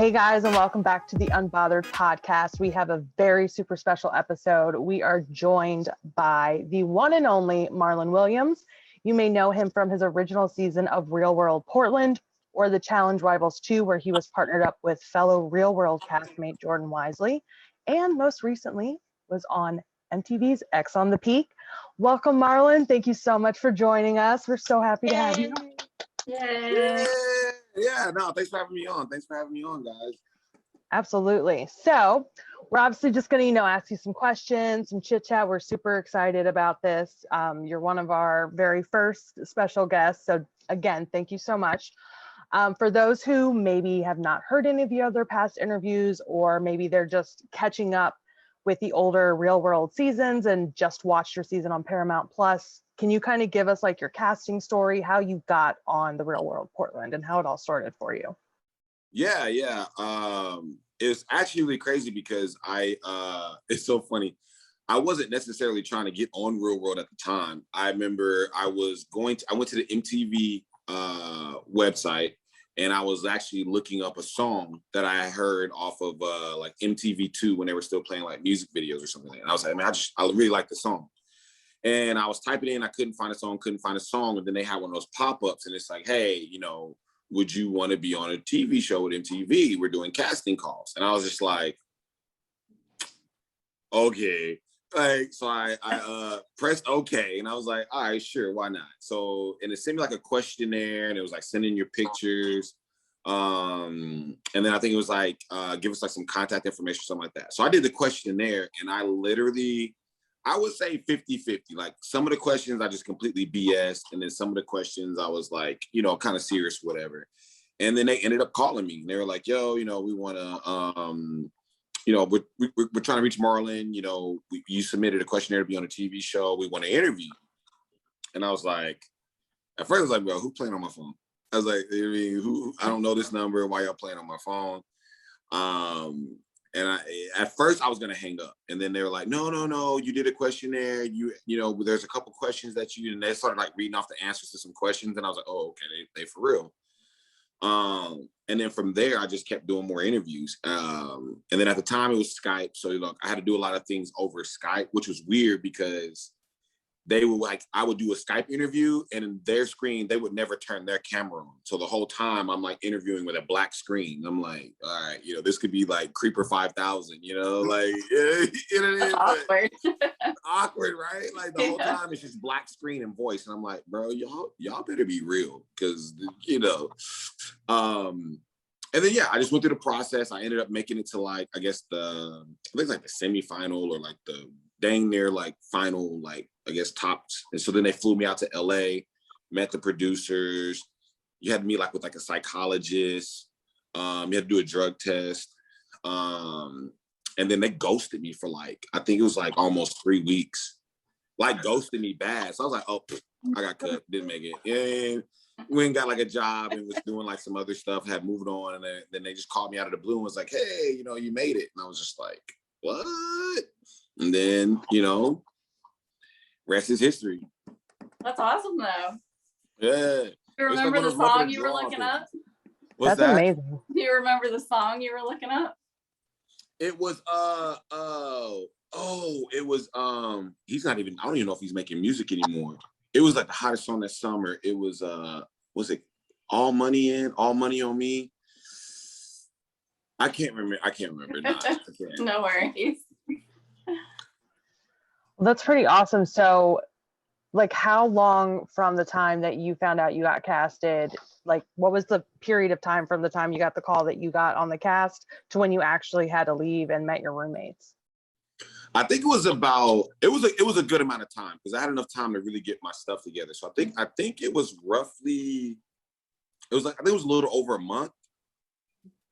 Hey guys, and welcome back to the Unbothered podcast. We have a very super special episode. We are joined by the one and only Marlon Williams. You may know him from his original season of Real World Portland or The Challenge Rivals 2, where he was partnered up with fellow Real World castmate Jordan Wisely, and most recently was on MTV's X on the Peak. Welcome, Marlon. Thank you so much for joining us. We're so happy to have you. Yeah, no, thanks for having me on. Thanks for having me on, guys. Absolutely. So we're obviously just going to, ask you some questions, some chit chat. We're super excited about this. You're one of our very first special guests. So again, thank you so much. For those who maybe have not heard any of the other past interviews, or maybe they're just catching up with the older Real World seasons and just watched your season on Paramount Plus, can you kind of give us like your casting story, how you got on the Real World Portland and how it all started for you? Yeah. It's actually really crazy because it's so funny. I wasn't necessarily trying to get on Real World at the time. I remember I went to the MTV website, and I was actually looking up a song that I heard off of like MTV2 when they were still playing like music videos or something. And I was like, man, I really like the song. And I was typing in, I couldn't find a song. And then they had one of those pop-ups, and it's like, hey, would you want to be on a TV show with MTV? We're doing casting calls. And I was just like, okay. So I pressed okay. And I was like, all right, sure, why not? So, and it sent me like a questionnaire, and it was like, send in your pictures. And then I think it was like, give us like some contact information, something like that. So I did the questionnaire, and I would say 50-50. Like some of the questions I just completely BS'd, and then some of the questions I was like, kind of serious, whatever. And then they ended up calling me. And they were like, yo, we want to, we're trying to reach Marlon. You submitted a questionnaire to be on a TV show. We want to interview. And I was like, at first I was like, well, who playing on my phone? I was like, I don't know this number. Why y'all playing on my phone? And at first I was gonna hang up, and then they were like, no, you did a questionnaire. There's a couple questions and they started like reading off the answers to some questions, and I was like, oh, okay, they for real. And then from there, I just kept doing more interviews. And then at the time it was Skype, so I had to do a lot of things over Skype, which was weird because they were like, I would do a Skype interview, and in their screen, they would never turn their camera on. So the whole time I'm like interviewing with a black screen. I'm like, all right, this could be like Creeper 5000, like, awkward. Awkward, right? Like the whole time it's just black screen and voice. And I'm like, bro, y'all better be real. Cause and then, I just went through the process. I ended up making it to like, I guess the semifinal or like the dang near like final, like, I guess tops. And so then they flew me out to LA, met the producers. You had to meet like with like a psychologist. You had to do a drug test. And then they ghosted me for like, I think it was like almost 3 weeks. Like ghosted me bad. So I was like, oh, I got cut, didn't make it. Yeah. Went and got like a job and was doing like some other stuff, had moved on. And then they just called me out of the blue and was like, hey, you made it. And I was just like, what? And then, rest is history. That's awesome, though. Yeah. Do you remember the song you were looking up? That's amazing. Do you remember the song you were looking up? It was it was he's not even, I don't even know if he's making music anymore. It was like the hottest song that summer. It was it All Money In, All Money On Me? I can't remember. No worries. Well, that's pretty awesome. So like how long from the time that you found out you got casted, like what was the period of time from the time you got the call that you got on the cast to when you actually had to leave and met your roommates? I think it was a good amount of time because I had enough time to really get my stuff together. So I think it was roughly, I think it was a little over a month.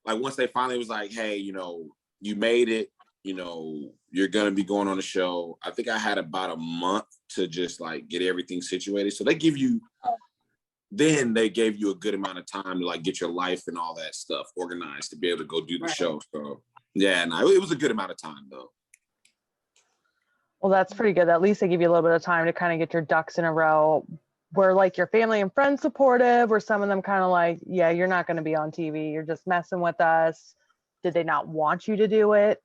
Like once they finally was like, hey, you made it, you're going to be going on the show. I think I had about a month to just like get everything situated. So they gave you a good amount of time to like get your life and all that stuff organized to be able to go do the show. So yeah, no, it was a good amount of time though. Well, that's pretty good. At least they give you a little bit of time to kind of get your ducks in a row. Were like your family and friends supportive, or some of them kind of like, yeah, you're not going to be on TV, you're just messing with us? did they not want you to do it?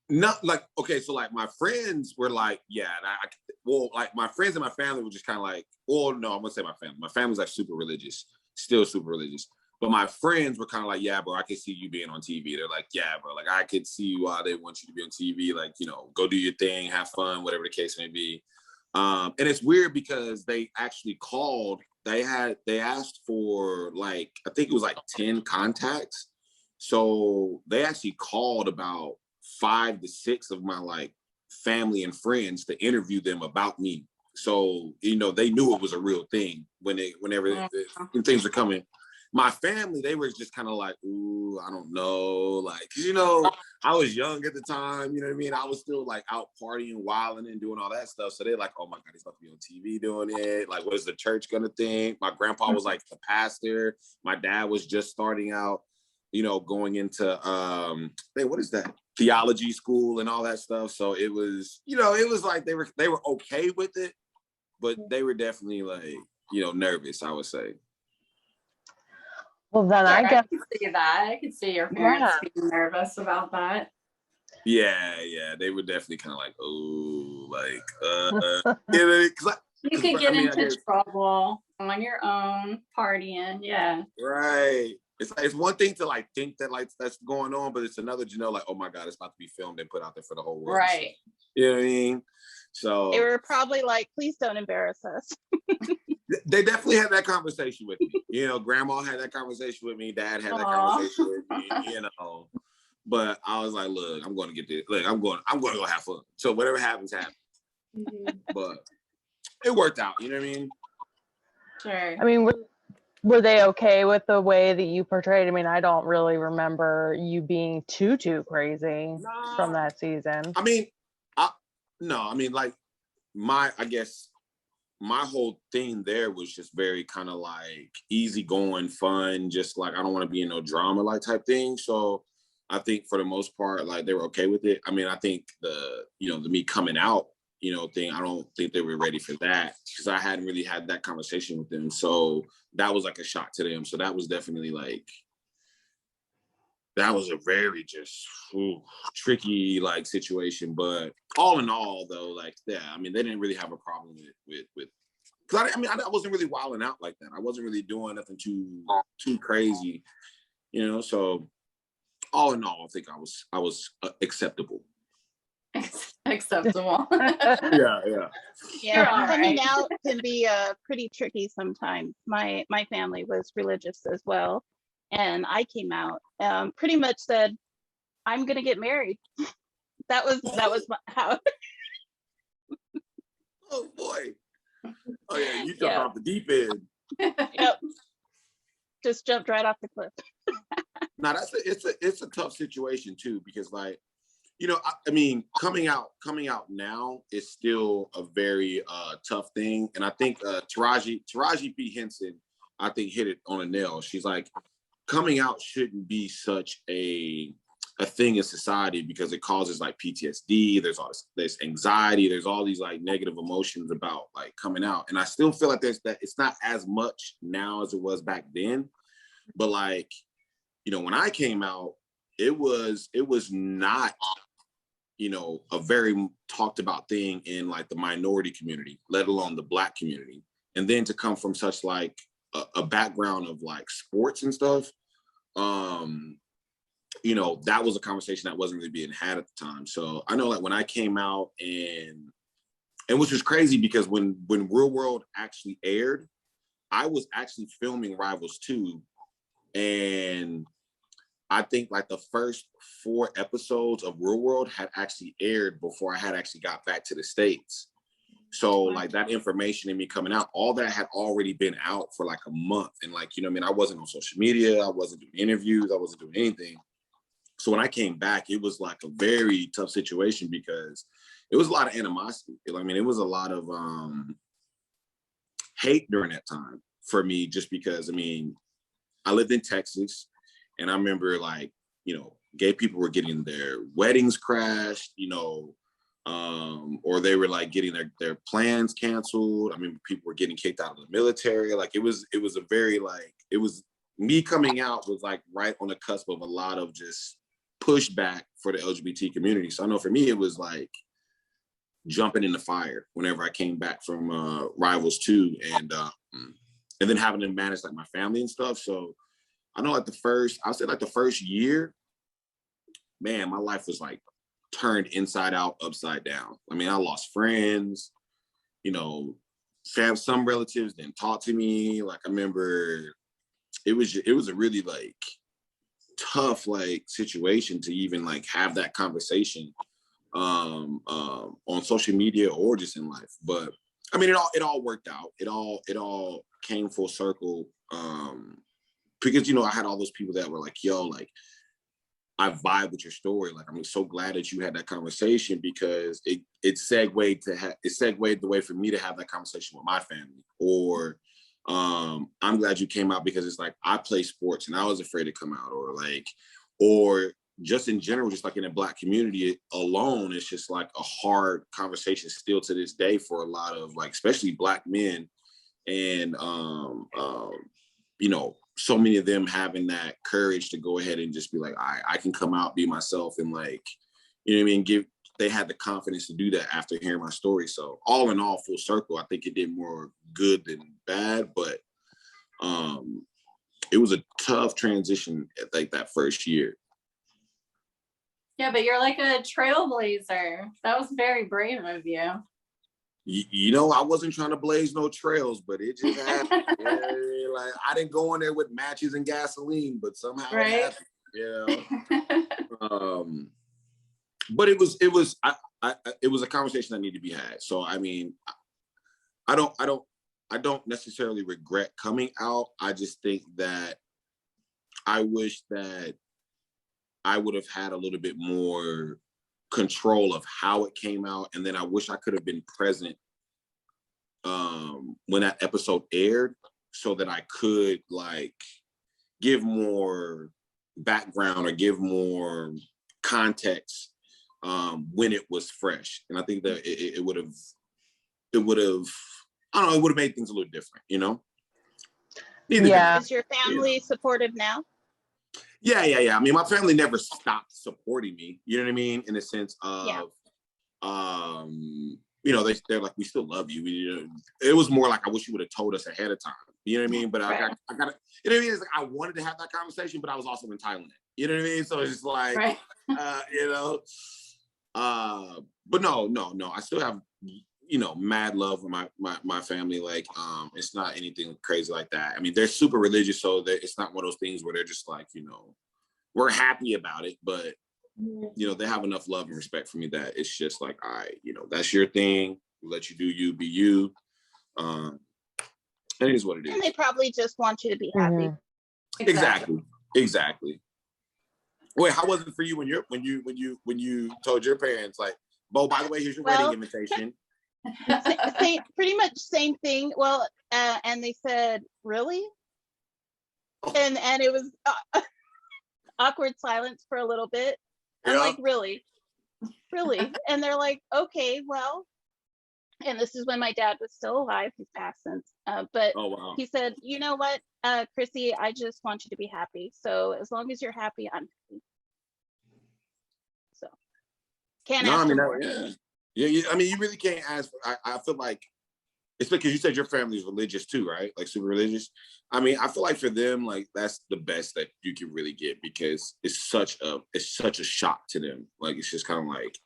Not like, okay, so like my friends were like, yeah, and well, like my friends and my family were just kind of like, well, no, I'm gonna say my family. My family's like super religious, still super religious. But my friends were kind of like, yeah, bro, I could see you being on TV. They're like, yeah, bro, like I could see why they want you to be on TV. Like, you know, go do your thing, have fun, whatever the case may be. And it's weird because they actually called, they asked for like, I think it was like 10 contacts. So they actually called about 5 to 6 of my like family and friends to interview them about me. So, you know, they knew it was a real thing whenever things were coming. My family, they were just kind of like, ooh, I don't know. Like, you know, I was young at the time, you know what I mean? I was still like out partying, wilding and doing all that stuff. So they're like, oh my God, he's about to be on TV doing it. Like, what is the church gonna think? My grandpa was like the pastor. My dad was just starting out, you know, going into, hey, what is that? Theology school and all that stuff. So it was, you know, it was like they were okay with it, but they were definitely like, you know, nervous, I would say. Well, then I guess I can see that. I can see your parents being nervous about that. Yeah, they were definitely kind of like, oh, like, you could get into trouble on your own, partying, yeah. Right. It's one thing to like think that like that's going on, but it's another to know like, oh my God, it's about to be filmed and put out there for the whole world. Right. You know what I mean? So they were probably like, please don't embarrass us. They definitely had that conversation with me. You know, grandma had that conversation with me, dad had that conversation with me, you know. But I was like, look, I'm going to get this. Look, I'm going to go have fun. So whatever happens, happens. Mm-hmm. But it worked out, you know what I mean? Sure. I mean, were they okay with the way that you portrayed? I mean, I don't really remember you being too crazy from that season. I mean, like I guess my whole thing there was just very kind of like easygoing, fun, just like I don't want to be in no drama like type thing. So I think for the most part, like they were okay with it. I mean, I think the me coming out, you know, thing, I don't think they were ready for that because I hadn't really had that conversation with them. So that was like a shock to them. So that was definitely like, that was a very just tricky like situation. But all in all though, like, yeah, I mean, they didn't really have a problem with because I wasn't really wilding out like that. I wasn't really doing nothing too crazy, you know, so all in all, I think I was acceptable. Acceptable. Yeah, coming out can be pretty tricky sometimes. My family was religious as well, and I came out pretty much said, I'm gonna get married. that was how. Oh boy. Oh yeah, you jumped off the deep end. Yep. Just jumped right off the cliff. Now it's a tough situation too, because like, you know, I mean, coming out now is still a very tough thing. And I think Taraji P. Henson, I think hit it on a nail. She's like, coming out shouldn't be such a thing in society because it causes like PTSD. There's anxiety. There's all these like negative emotions about like coming out. And I still feel like it's not as much now as it was back then. But like, you know, when I came out, it was not, you know, a very talked about thing in like the minority community, let alone the Black community. And then to come from such like a background of like sports and stuff, you know, that was a conversation that wasn't really being had at the time. So I know like when I came out and which was crazy because when Real World actually aired, I was actually filming Rivals 2. And I think like the first 4 episodes of Real World had actually aired before I had actually got back to the States. So like that information in me coming out, all that had already been out for like a month. And like, you know what I mean? I wasn't on social media. I wasn't doing interviews. I wasn't doing anything. So when I came back, it was like a very tough situation because it was a lot of animosity. I mean, it was a lot of hate during that time for me, just because, I mean, I lived in Texas and I remember like, you know, gay people were getting their weddings crashed, you know, or they were like getting their plans canceled. I mean, people were getting kicked out of the military. Like it was a very like, it was me coming out was like right on the cusp of a lot of just pushback for the LGBT community. So I know for me, it was like jumping in the fire whenever I came back from Rivals 2 and then having to manage like my family and stuff. So I know like I'll say the first year, man, my life was like turned inside out, upside down. I mean, I lost friends, you know, some relatives didn't talk to me. Like I remember it was a really like tough like situation to even like have that conversation on social media or just in life. But I mean, it all worked out. It all came full circle. Because, you know, I had all those people that were like, yo, like, I vibe with your story. Like, I'm so glad that you had that conversation because it segued the way for me to have that conversation with my family. Or I'm glad you came out because it's like, I play sports and I was afraid to come out, or just in general, just like in the Black community alone, it's just like a hard conversation still to this day for a lot of like, especially Black men. And, you know, so many of them having that courage to go ahead and just be like, I can come out, be myself, and like, you know what I mean? They had the confidence to do that after hearing my story. So all in all, full circle, I think it did more good than bad, but it was a tough transition at like that first year. Yeah, but you're like a trailblazer. That was very brave of you. You know, I wasn't trying to blaze no trails, but it just happened. Yeah, like I didn't go in there with matches and gasoline, but somehow it happened. Yeah. But it was a conversation that needed to be had. So I mean, I don't necessarily regret coming out. I just think that I wish that I would have had a little bit more control of how it came out, and then I wish I could have been present when that episode aired, so that I could like give more background or give more context when it was fresh. And I think that it would have I don't know, it would have made things a little different, you know. Yeah. Is your family supportive now? Yeah. I mean, my family never stopped supporting me. You know what I mean? In the sense of, you know, they're like, we still love you. You know, it was more like, I wish you would have told us ahead of time. You know what I mean? But I got, you know what I mean? It's like, I wanted to have that conversation, but I was also in Thailand. You know what I mean? So it's just like, you know, but no, I still have, you know, mad love for my family. Like, it's not anything crazy like that. I mean, they're super religious, so that it's not one of those things where they're just like, you know, we're happy about it, but you know, they have enough love and respect for me that it's just like, all right, you know, that's your thing. We'll let you do you, be you. It is what it is. And they probably just want you to be happy. Exactly. Wait, how was it for you when you told your parents, like, Bo, by the way, here's your wedding invitation? Pretty much same thing. Well, and they said, really? And it was awkward silence for a little bit. I'm like, really? And they're like, okay, well. And this is when my dad was still alive. He's passed since. But he said, you know what, Chrissy, I just want you to be happy. So as long as you're happy, I'm happy. So can't ask for more. Yeah. I mean, you really can't ask for, I feel like, it's because you said your family is religious too, right? Like super religious. I mean, I feel like for them, like that's the best that you can really get, because it's such a shock to them. Like, it's just kind of like,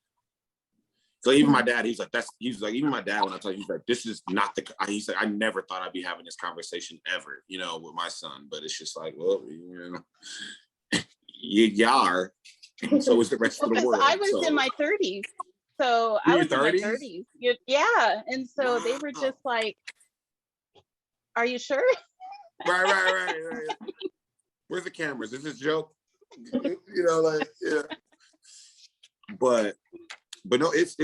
so even my dad, he's like, even my dad, when I tell you, he's like, this is not he's like, I never thought I'd be having this conversation ever, you know, with my son. But it's just like, well, you know, you are, and so is the rest of the world. I was in my 30s. So I was in my 30s. Yeah. And so they were just like, are you sure? Right. Where's the cameras? Is this a joke? You know, like, yeah. But no, it's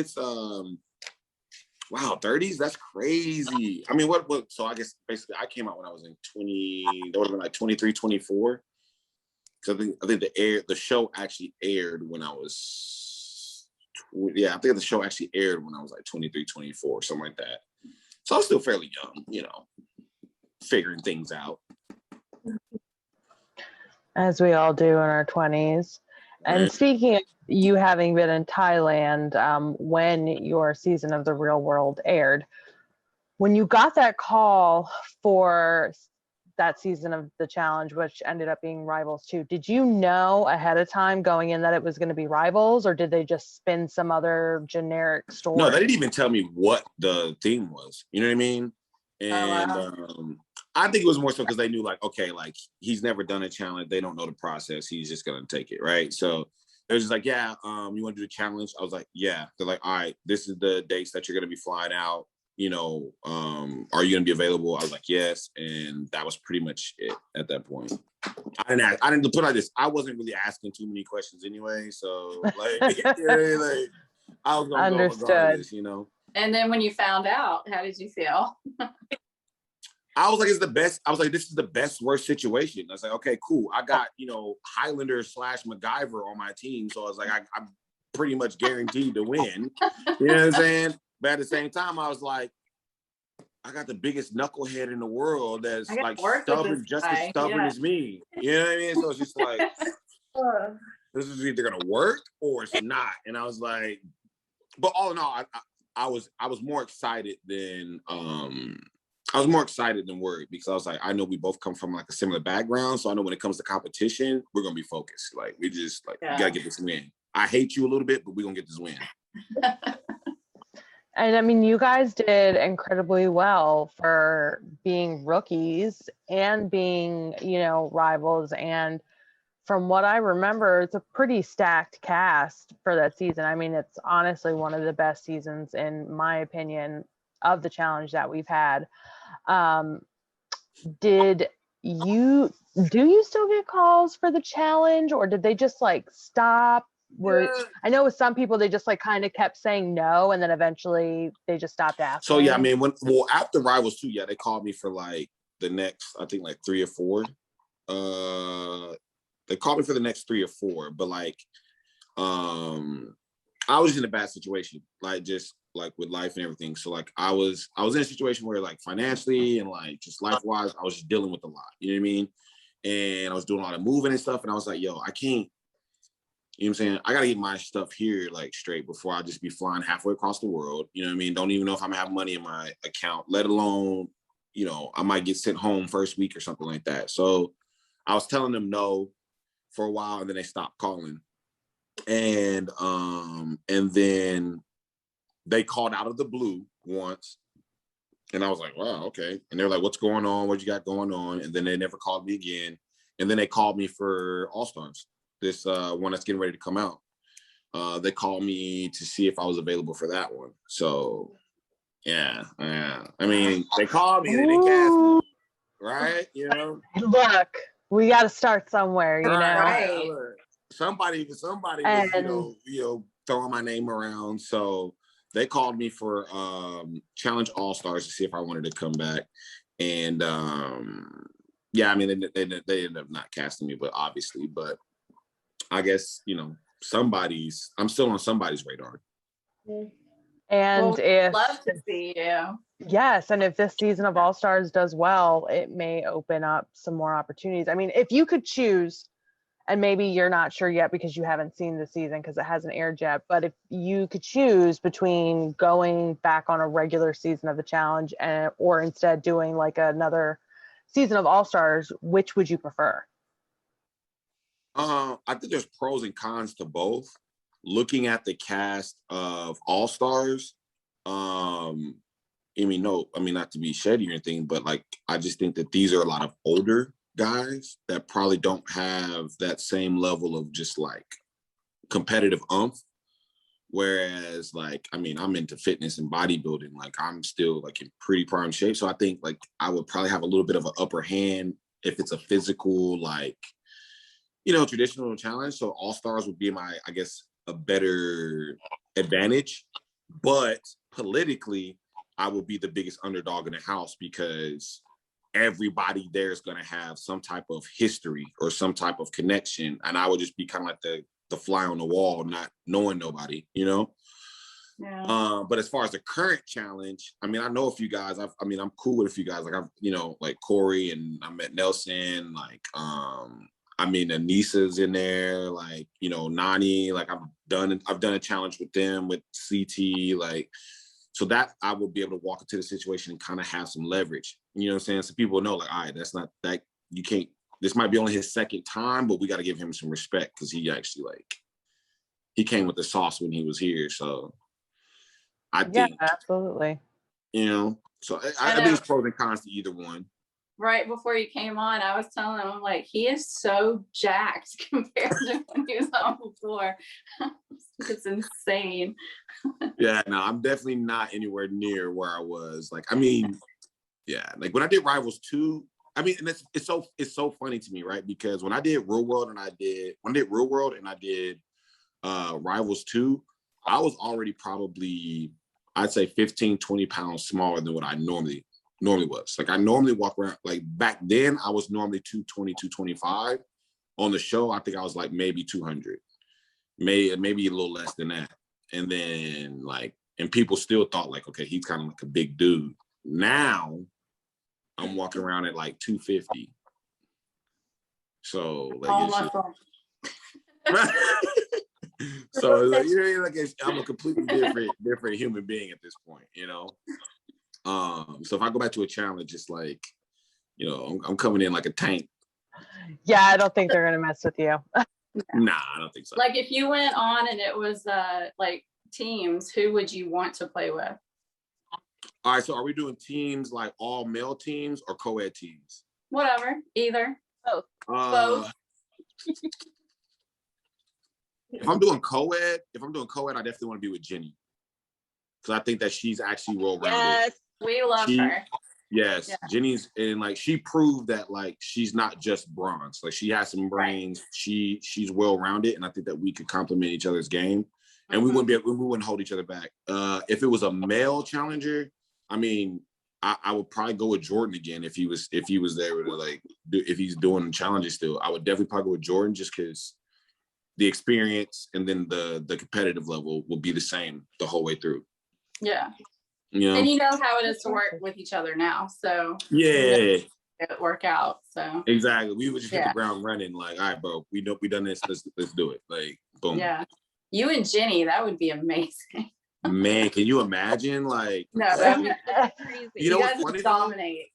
wow, 30s, that's crazy. I mean, what so I guess basically I came out when I was in 20, that would have been like 23, 24. Because I think the show actually aired when I was, I think the show actually aired when I was like 23, 24, something like that. So I was still fairly young, you know, figuring things out. As we all do in our 20s. And speaking of you having been in Thailand, when your season of The Real World aired, when you got that call for that season of the challenge, which ended up being Rivals 2, did you know ahead of time going in that it was going to be Rivals, or did they just spin some other generic story? No, they didn't even tell me what the theme was. You know what I mean? And I think it was more so because they knew, like, okay, like, he's never done a challenge. They don't know the process. He's just going to take it, right? So it was just like, yeah, you want to do the challenge? I was like, yeah. They're like, all right, this is the dates that you're going to be flying out. You know, are you going to be available? I was like, yes. And that was pretty much it at that point. I didn't put it like this. I wasn't really asking too many questions anyway. So, like, like I was going to go regardless, you know? And then when you found out, how did you feel? I was like, it's the best. I was like, this is the best worst situation. I was like, okay, cool. I got, you know, Highlander / MacGyver on my team. So I was like, I'm pretty much guaranteed to win. You know what I'm saying? But at the same time, I was like, I got the biggest knucklehead in the world that's like stubborn, just as stubborn as me. You know what I mean? So it's just like, this is either gonna work or it's not. And I was like, but all in all, I was more excited than worried, because I was like, I know we both come from like a similar background, so I know when it comes to competition, we're gonna be focused. Like, we just like, we gotta get this win. I hate you a little bit, but we're gonna get this win. And I mean, you guys did incredibly well for being rookies and being, you know, rivals. And from what I remember, it's a pretty stacked cast for that season. I mean, it's honestly one of the best seasons, in my opinion, of the challenge that we've had. Do you still get calls for the challenge, or did they just like stop? I know with some people they just like kind of kept saying no, and then eventually they just stopped asking. So yeah, I mean, after Rivals 2, yeah, they called me for like the next, I think like 3 or 4. They called me for the next 3 or 4, but like, I was in a bad situation, like just like with life and everything. So like I was in a situation where like financially and like just life wise, I was just dealing with a lot. You know what I mean? And I was doing a lot of moving and stuff, and I was like, yo, I can't. You know what I'm saying? I got to get my stuff here like straight before I just be flying halfway across the world. You know what I mean? Don't even know if I'm gonna have money in my account, let alone, you know, I might get sent home first week or something like that. So I was telling them no for a while, and then they stopped calling. And then they called out of the blue once. And I was like, wow, okay. And they're like, what's going on? What you got going on? And then they never called me again. And then they called me for All Stars, this one that's getting ready to come out. They called me to see if I was available for that one. So yeah. I mean, they called me, they didn't cast me, right? You know? Look, we got to start somewhere, you know? Right. Somebody was, you know, throwing my name around. So they called me for Challenge All Stars to see if I wanted to come back. And yeah, I mean, they ended up not casting me, but I guess, you know, I'm still on somebody's radar. And we'd love to see you. Yes, and if this season of All Stars does well, it may open up some more opportunities. I mean, if you could choose, and maybe you're not sure yet because you haven't seen the season because it hasn't aired yet, but if you could choose between going back on a regular season of the challenge or instead doing like another season of All Stars, which would you prefer? I think there's pros and cons to both. Looking at the cast of All Stars, I mean, not to be shady or anything, but like, I just think that these are a lot of older guys that probably don't have that same level of just like competitive oomph. Whereas like, I mean, I'm into fitness and bodybuilding. Like, I'm still like in pretty prime shape. So I think like I would probably have a little bit of an upper hand if it's a physical, like, you know, traditional challenge. So All Stars would be I guess, a better advantage. But politically, I would be the biggest underdog in the house because everybody there is going to have some type of history or some type of connection. And I would just be kind of like the fly on the wall, not knowing nobody, you know? Yeah. But as far as the current challenge, I mean, I know a few guys. I'm cool with a few guys. Like, I've, you know, like Corey, and I met Nelson. Like, I mean, Anissa's in there, like, you know, Nani, like I've done a challenge with them, with CT, like, so that I would be able to walk into the situation and kind of have some leverage. You know what I'm saying? So people know, like, all right, that's not that, you can't, this might be only his second time, but we got to give him some respect because he actually, like, he came with the sauce when he was here. So I think, absolutely. you know, so I think it's pros and cons to either one. Right before you came on, I was telling him, I'm like, he is so jacked compared to when he was on before. It's insane. Yeah, no, I'm definitely not anywhere near where I was. Like, I mean, yeah, like when I did Rivals 2, I mean, and it's so funny to me, right? Because when I did Real World and I did Rivals 2, I was already probably, I'd say 15, 20 pounds smaller than what I normally was. Like I normally walk around, like back then I was normally 220, 225. On the show, I think I was like maybe 200, maybe a little less than that. And then like, and people still thought like, okay, he's kind of like a big dude. Now I'm walking around at like 250. So like, so like, you know, like I'm a completely different human being at this point, you know. So if I go back to a challenge, it's like, you know, I'm coming in like a tank. Yeah, I don't think they're gonna mess with you. Nah, I don't think so. Like if you went on and it was like teams, who would you want to play with? All right, so are we doing teams like all male teams or co-ed teams? Whatever, either. Both. If I'm doing co-ed, I definitely want to be with Jenny. Because I think that she's actually well-rounded. Yes, we love her. Yes, yeah. Jenny's, and like she proved that like she's not just bronze. Like she has some brains. Right. She's well-rounded, and I think that we could complement each other's game, and we wouldn't hold each other back. If it was a male challenger, I mean, I would probably go with Jordan again if he was there to like if he's doing challenges still. I would definitely probably go with Jordan just because the experience and then the competitive level will be the same the whole way through. Yeah. You know? And you know how it is to work with each other now. So yeah, it work out. So exactly. We would just hit the ground running, like, all right, bro, we done this, let's do it. Like, boom. Yeah. You and Jenny, that would be amazing. Man, can you imagine? Like, no, that would be crazy. You know what's funny? Dominate.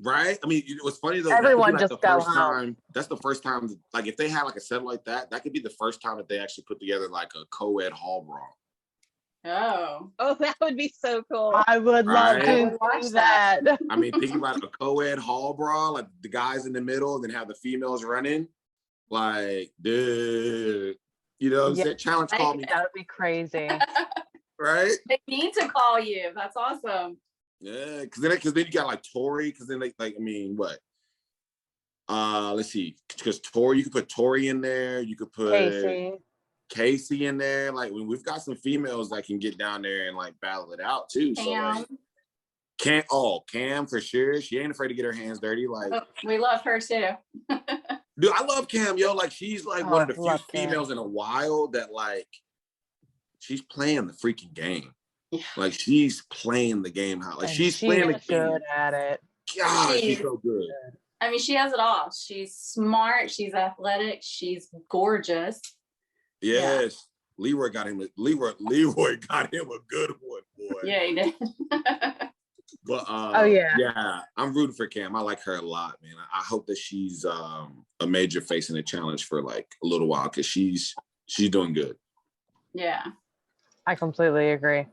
Right? I mean, what's funny though, everyone like just go home. That's the first time, like if they had like a set like that could be the first time that they actually put together like a co-ed hall brawl. Oh, that would be so cool. I would love to watch that. I mean, think about a co-ed hall brawl, like the guys in the middle, and then have the females running. Like, dude, you know what I'm saying? Challenge call me. That would be crazy. Right? They need to call you. That's awesome. Yeah, because then you got like Tori, because then like I mean, what? Let's see, because Tori, you could put Tori in there, you could put Casey in there. Like we've got some females that can get down there and like battle it out too. Cam. So like, Cam for sure. She ain't afraid to get her hands dirty. Like we love her too. Dude, I love Cam, yo. Like she's like one of the few females in a while that like she's playing the freaking game. Yeah. Like she's playing the game how like she's playing the game. Good at it. God, she's so good. I mean, she has it all. She's smart, she's athletic, she's gorgeous. Yes. Yeah. Leroy got him a good one, boy. Yeah, he did. But yeah, I'm rooting for Cam. I like her a lot, man. I hope that she's a major face in the challenge for like a little while because she's doing good. Yeah. I completely agree.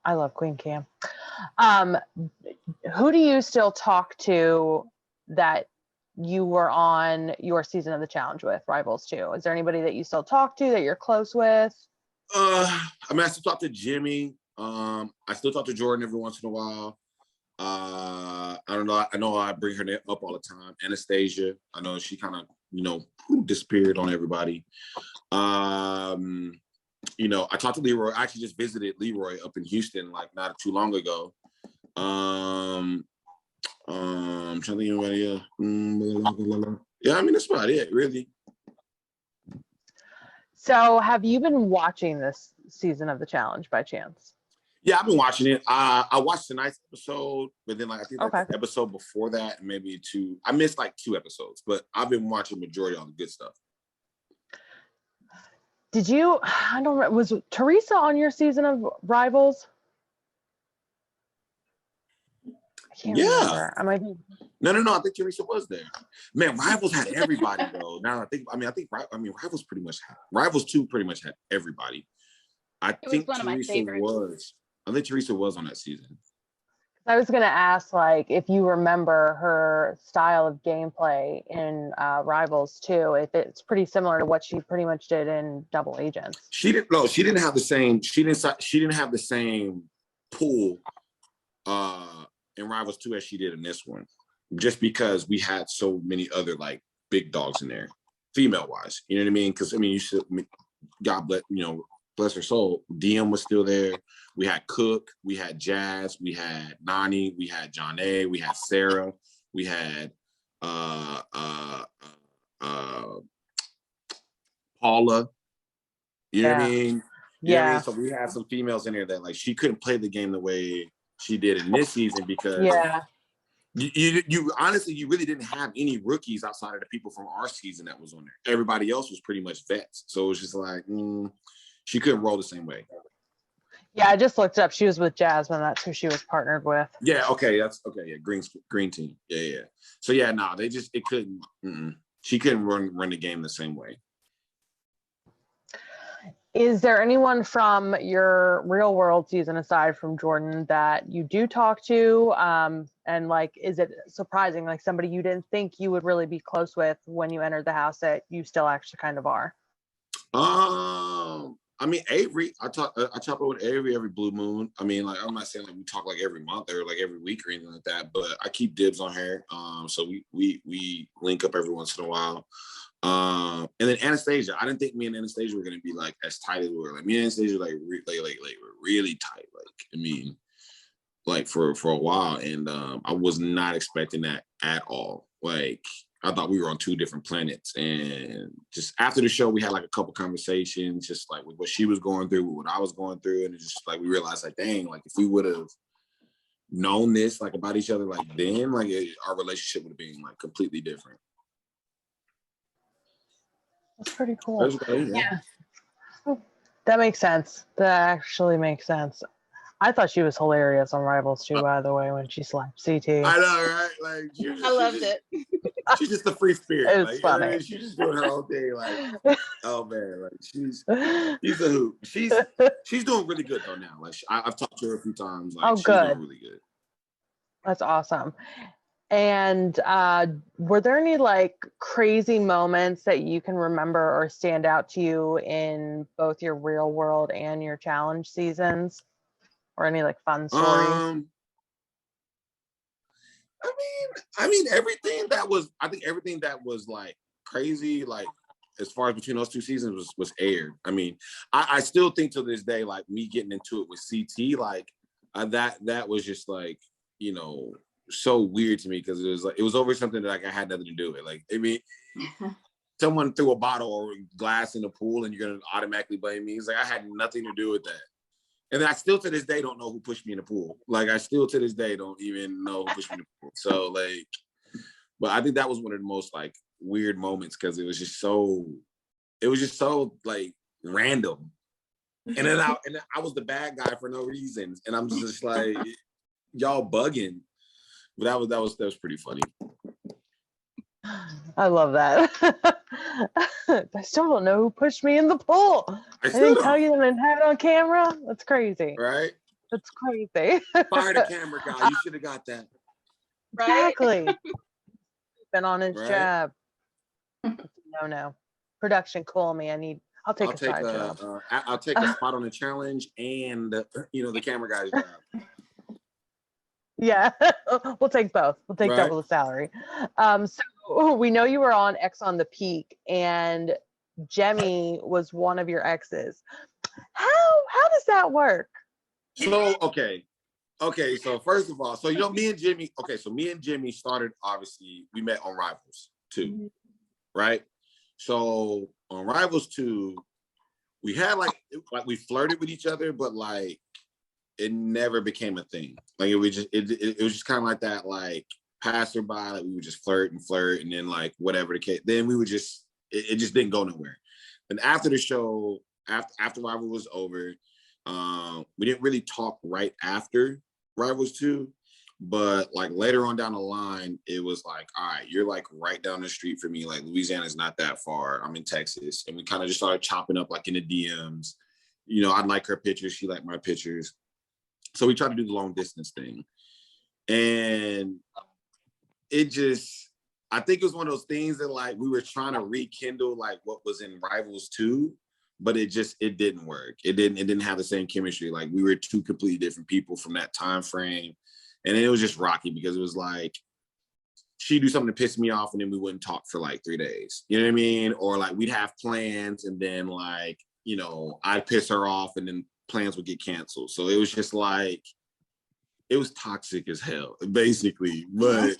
I love Queen Cam. Who do you still talk to that you were on your season of the challenge with, Rivals 2? Is there anybody that you still talk to that you're close with? I mean, I still talk to Jimmy. I still talk to Jordan every once in a while. I don't know. I know I bring her up all the time. Anastasia. I know she kind of, disappeared on everybody. I talked to Leroy. I actually just visited Leroy up in Houston like not too long ago. I'm trying to think of anybody else. Yeah, I mean that's about it, really. So have you been watching this season of the challenge by chance? Yeah, I've been watching it. I watched tonight's episode, but then like I think like Okay. the episode before that, maybe two. I missed like 2 episodes, but I've been watching majority of the good stuff. Did you, I don't know, was Teresa on your season of Rivals? I can't Yeah. remember. I might be. No. I think Teresa was there. Man, Rivals had everybody though. Now I think Rivals pretty much had, Rivals 2 pretty much had everybody. I think one of my Teresa favorites. was. I think Teresa was on that season. I was going to ask, like, if you remember her style of gameplay in Rivals too, if it's pretty similar to what she pretty much did in Double Agents. She didn't have the same. She didn't have the same pool in Rivals 2 as she did in this one, just because we had so many other like big dogs in there, female wise. You know what I mean? Because I mean, God bless, bless her soul. DM was still there. We had Cook, we had Jazz, we had Nani, we had John A, we had Sarah, we had Paula. You know what I mean? You know what I mean? So we had some females in there that like she couldn't play the game the way she did in this season because you honestly you really didn't have any rookies outside of the people from our season that was on there. Everybody else was pretty much vets. So it was just like she couldn't roll the same way. Yeah, I just looked up. She was with Jasmine. That's who she was partnered with. Yeah, okay, that's okay. Yeah, green team. Yeah. So yeah, no, it couldn't. She couldn't run the game the same way. Is there anyone from your real world season aside from Jordan that you do talk to? And like, is it surprising, like somebody you didn't think you would really be close with when you entered the house that you still actually kind of are? I mean, Avery, I chop up with Avery every blue moon. I mean, like, I'm not saying like we talk like every month or like every week or anything like that, but I keep dibs on her. So we link up every once in a while. And then Anastasia, I didn't think me and Anastasia were gonna be like as tight as we were. Like me and Anastasia we're really tight. Like, I mean, like for a while. And I was not expecting that at all. Like, I thought we were on 2 different planets. And just after the show, we had like a couple conversations, just like with what she was going through, with what I was going through. And it's just like, we realized like, dang, like if we would have known this, like about each other, like then, like our relationship would have been like completely different. That's pretty cool. Yeah. That makes sense. That actually makes sense. I thought she was hilarious on Rivals too, by the way, when she slapped CT. I know, right? Like I loved it. She's just a free spirit. It was like, funny. You know, she's just doing her own thing. Like, oh man, like she's a hoot. She's doing really good though now. Like I've talked to her a few times. Like, she's good. doing really good. That's awesome. And were there any like crazy moments that you can remember or stand out to you in both your real world and your challenge seasons? Or any like fun stories? I mean, everything that was like crazy, like as far as between those 2 seasons was aired. I mean, I still think to this day, like me getting into it with CT, like that was just like, so weird to me because it was over something that like I had nothing to do with. Like, I mean, someone threw a bottle or glass in the pool and you're gonna automatically blame me. It's like I had nothing to do with that. And I still to this day don't know who pushed me in the pool. Like I still to this day don't even know who pushed me in the pool. So like, but I think that was one of the most like weird moments because it was just so like random. And then I was the bad guy for no reason. And I'm just like, y'all bugging. But that was pretty funny. I love that. I still don't know who pushed me in the pool. I didn't tell you and then have it on camera. That's crazy. Right? That's crazy. Fire the camera guy. You should have got that. Exactly. Been on his Right? job. No. Production, call me. I'll take a side job. I'll take a spot on the challenge and the camera guy's job. Yeah, we'll take both. We'll take double the salary. So we know you were on X on the Peak, and Jemmy was one of your exes. How does that work? So okay. So first of all, me and Jimmy started. Obviously, we met on Rivals 2, right? So on Rivals 2, we had like we flirted with each other, but like it never became a thing. Like it was just kind of like that, like passerby, like we would just flirt, and then like whatever the case, then we would just, it just didn't go nowhere. And after the show, after Rival was over, we didn't really talk right after Rivals 2, but like later on down the line, it was like, all right, you're like right down the street for me. Like Louisiana's not that far. I'm in Texas. And we kind of just started chopping up like in the DMs. You know, I'd like her pictures. She liked my pictures. So we tried to do the long distance thing. And it just, I think it was one of those things that like we were trying to rekindle like what was in Rivals 2, but it didn't work. It didn't have the same chemistry. Like we were two completely different people from that time frame. And it was just rocky because it was like, she'd do something to piss me off and then we wouldn't talk for like 3 days. You know what I mean? Or like we'd have plans and then like, you know, I'd piss her off and then plans would get canceled. So it was just like, it was toxic as hell, basically. But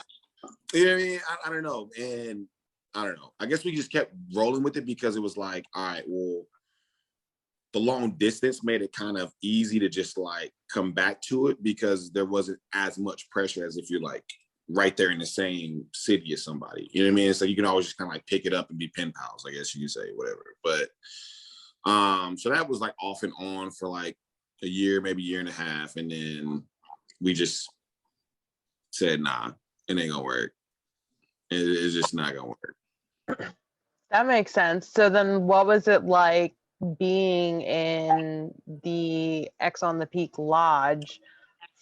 you know what I mean? I don't know. And I don't know. I guess we just kept rolling with it because it was like, all right, well, the long distance made it kind of easy to just like come back to it because there wasn't as much pressure as if you're like right there in the same city as somebody. You know what I mean? So you can always just kind of like pick it up and be pen pals, I guess you could say, whatever. But so that was like off and on for like a year, maybe 1.5 years. And then we just said, nah, it ain't gonna work. It's just not gonna work. That makes sense. So then what was it like being in the X on the Peak Lodge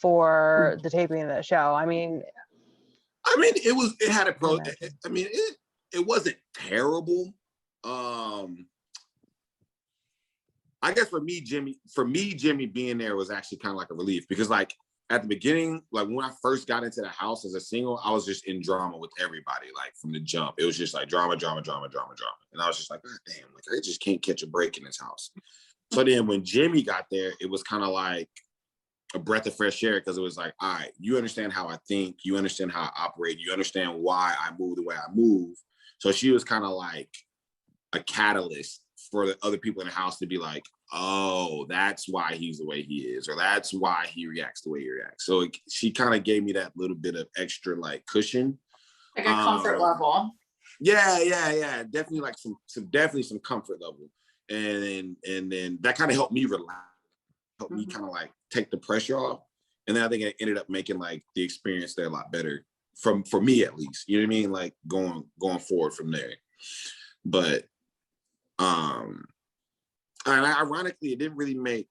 for the taping of that show? I mean, it had a pro. Imagine. I mean, it wasn't terrible. I guess for me, Jimmy being there was actually kind of like a relief because like at the beginning, like when I first got into the house as a single, I was just in drama with everybody, like from the jump. It was just like drama. And I was just like, God damn, like I just can't catch a break in this house. So then when Jimmy got there, it was kind of like a breath of fresh air because it was like, all right, you understand how I think, you understand how I operate, you understand why I move the way I move. So she was kind of like a catalyst for the other people in the house to be like, oh, that's why he's the way he is, or that's why he reacts the way he reacts. So she kind of gave me that little bit of extra like cushion. Like a comfort level. Yeah. Definitely like some comfort level. And then that kind of helped me relax, helped me kind of like take the pressure off. And then I think it ended up making like the experience there a lot better for me at least. You know what I mean? Like going forward from there. But and ironically, it didn't really make,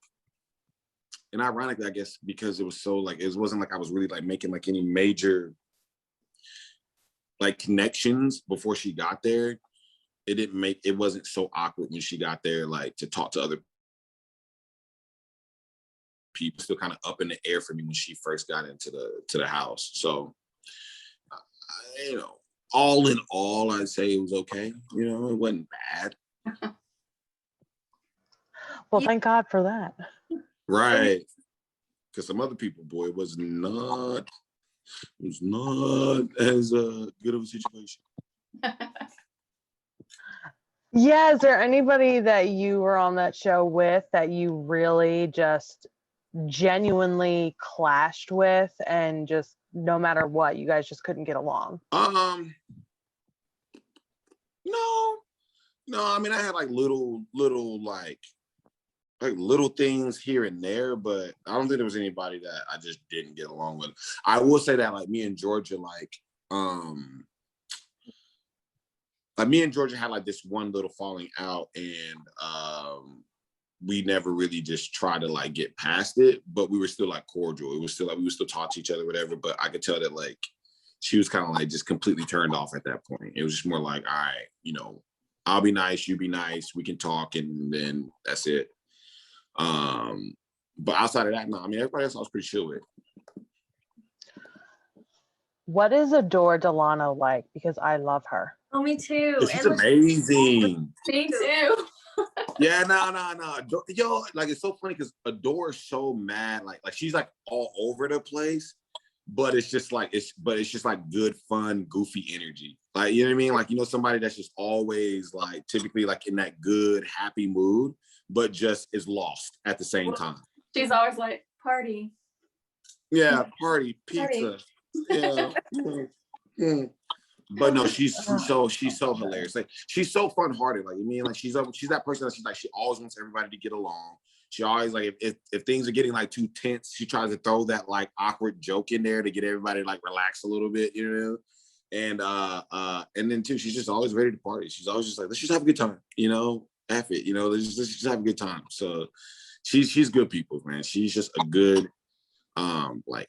and ironically, I guess, because it was so like, it wasn't like I was really like making like any major like connections before she got there. It wasn't so awkward when she got there, like to talk to other people, still kind of up in the air for me when she first got into the house. So, you know, all in all, I'd say it was okay. You know, it wasn't bad. well, thank God for that. Right. Because some other people, boy, it was not as good of a situation. Yeah, is there anybody that you were on that show with that you really just genuinely clashed with and just no matter what, you guys just couldn't get along? No, I mean, I had like little little things here and there, but I don't think there was anybody that I just didn't get along with. I will say that like me and Georgia, like me and Georgia had like this one little falling out, and we never really just tried to like get past it, but we were still like cordial. It was still like we would still talk to each other, whatever. But I could tell that like she was kind of like just completely turned off at that point. It was just more like, all right, you know, I'll be nice, you be nice, we can talk, and then that's it. But outside of that, no, I mean, everybody else I was pretty chill with. What is Adore Delano like? Because I love her. Oh, me too. She's amazing. Me too. Yeah, no. Yo, like it's so funny because Adore is so mad, like she's like all over the place, but it's just like good, fun, goofy energy. Like, you know what I mean? Like, you know, somebody that's just always like typically like in that good, happy mood, but just is lost at the same time. She's always like, party. Yeah, party, pizza. Yeah. Mm. But no, she's so hilarious. Like she's so fun hearted. Like I mean, like she's that person that she's like she always wants everybody to get along. She always like if things are getting like too tense, she tries to throw that like awkward joke in there to get everybody like relax a little bit, you know. And then too, she's just always ready to party. She's always just like, let's just have a good time, you know. F it, you know. Let's just have a good time. So she's good people, man. She's just a good like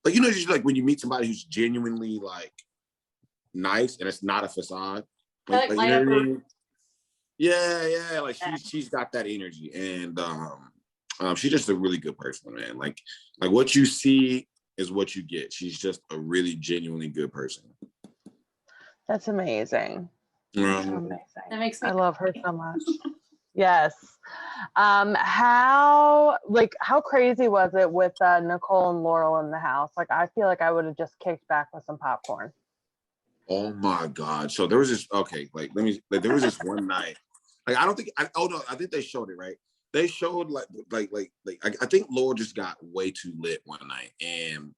you know, just like when you meet somebody who's genuinely like nice and it's not a facade. Like you know what I mean? Yeah. Like she's got that energy, and she's just a really good person, man. Like what you see is what you get. She's just a really genuinely good person. That's amazing. That's amazing. That makes me I love her so much. Yes. How crazy was it with Nicole and Laurel in the house? Like, I feel like I would have just kicked back with some popcorn. Oh my God. So there was this, there was this one night. Like, I think they showed it, right? They showed I think Laurel just got way too lit one night, and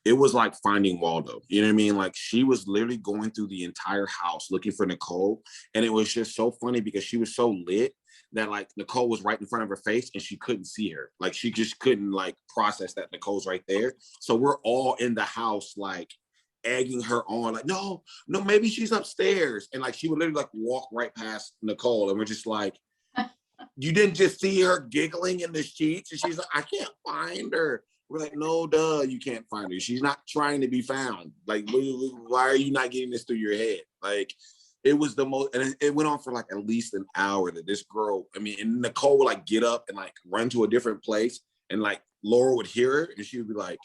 it was like Finding Waldo. You know what I mean? Like she was literally going through the entire house looking for Nicole. And it was just so funny because she was so lit that like Nicole was right in front of her face and she couldn't see her. Like she just couldn't like process that Nicole's right there. So we're all in the house like egging her on, like, no, maybe she's upstairs. And like she would literally like walk right past Nicole, and we're just like, you didn't just see her giggling in the sheets? And she's like, I can't find her. We're like, no, duh, you can't find her. She's not trying to be found. Like, why are you not getting this through your head? Like, it was the most, and it went on for like at least an hour that this girl, I mean, and Nicole would like get up and like run to a different place, and like Laura would hear her and she would be like,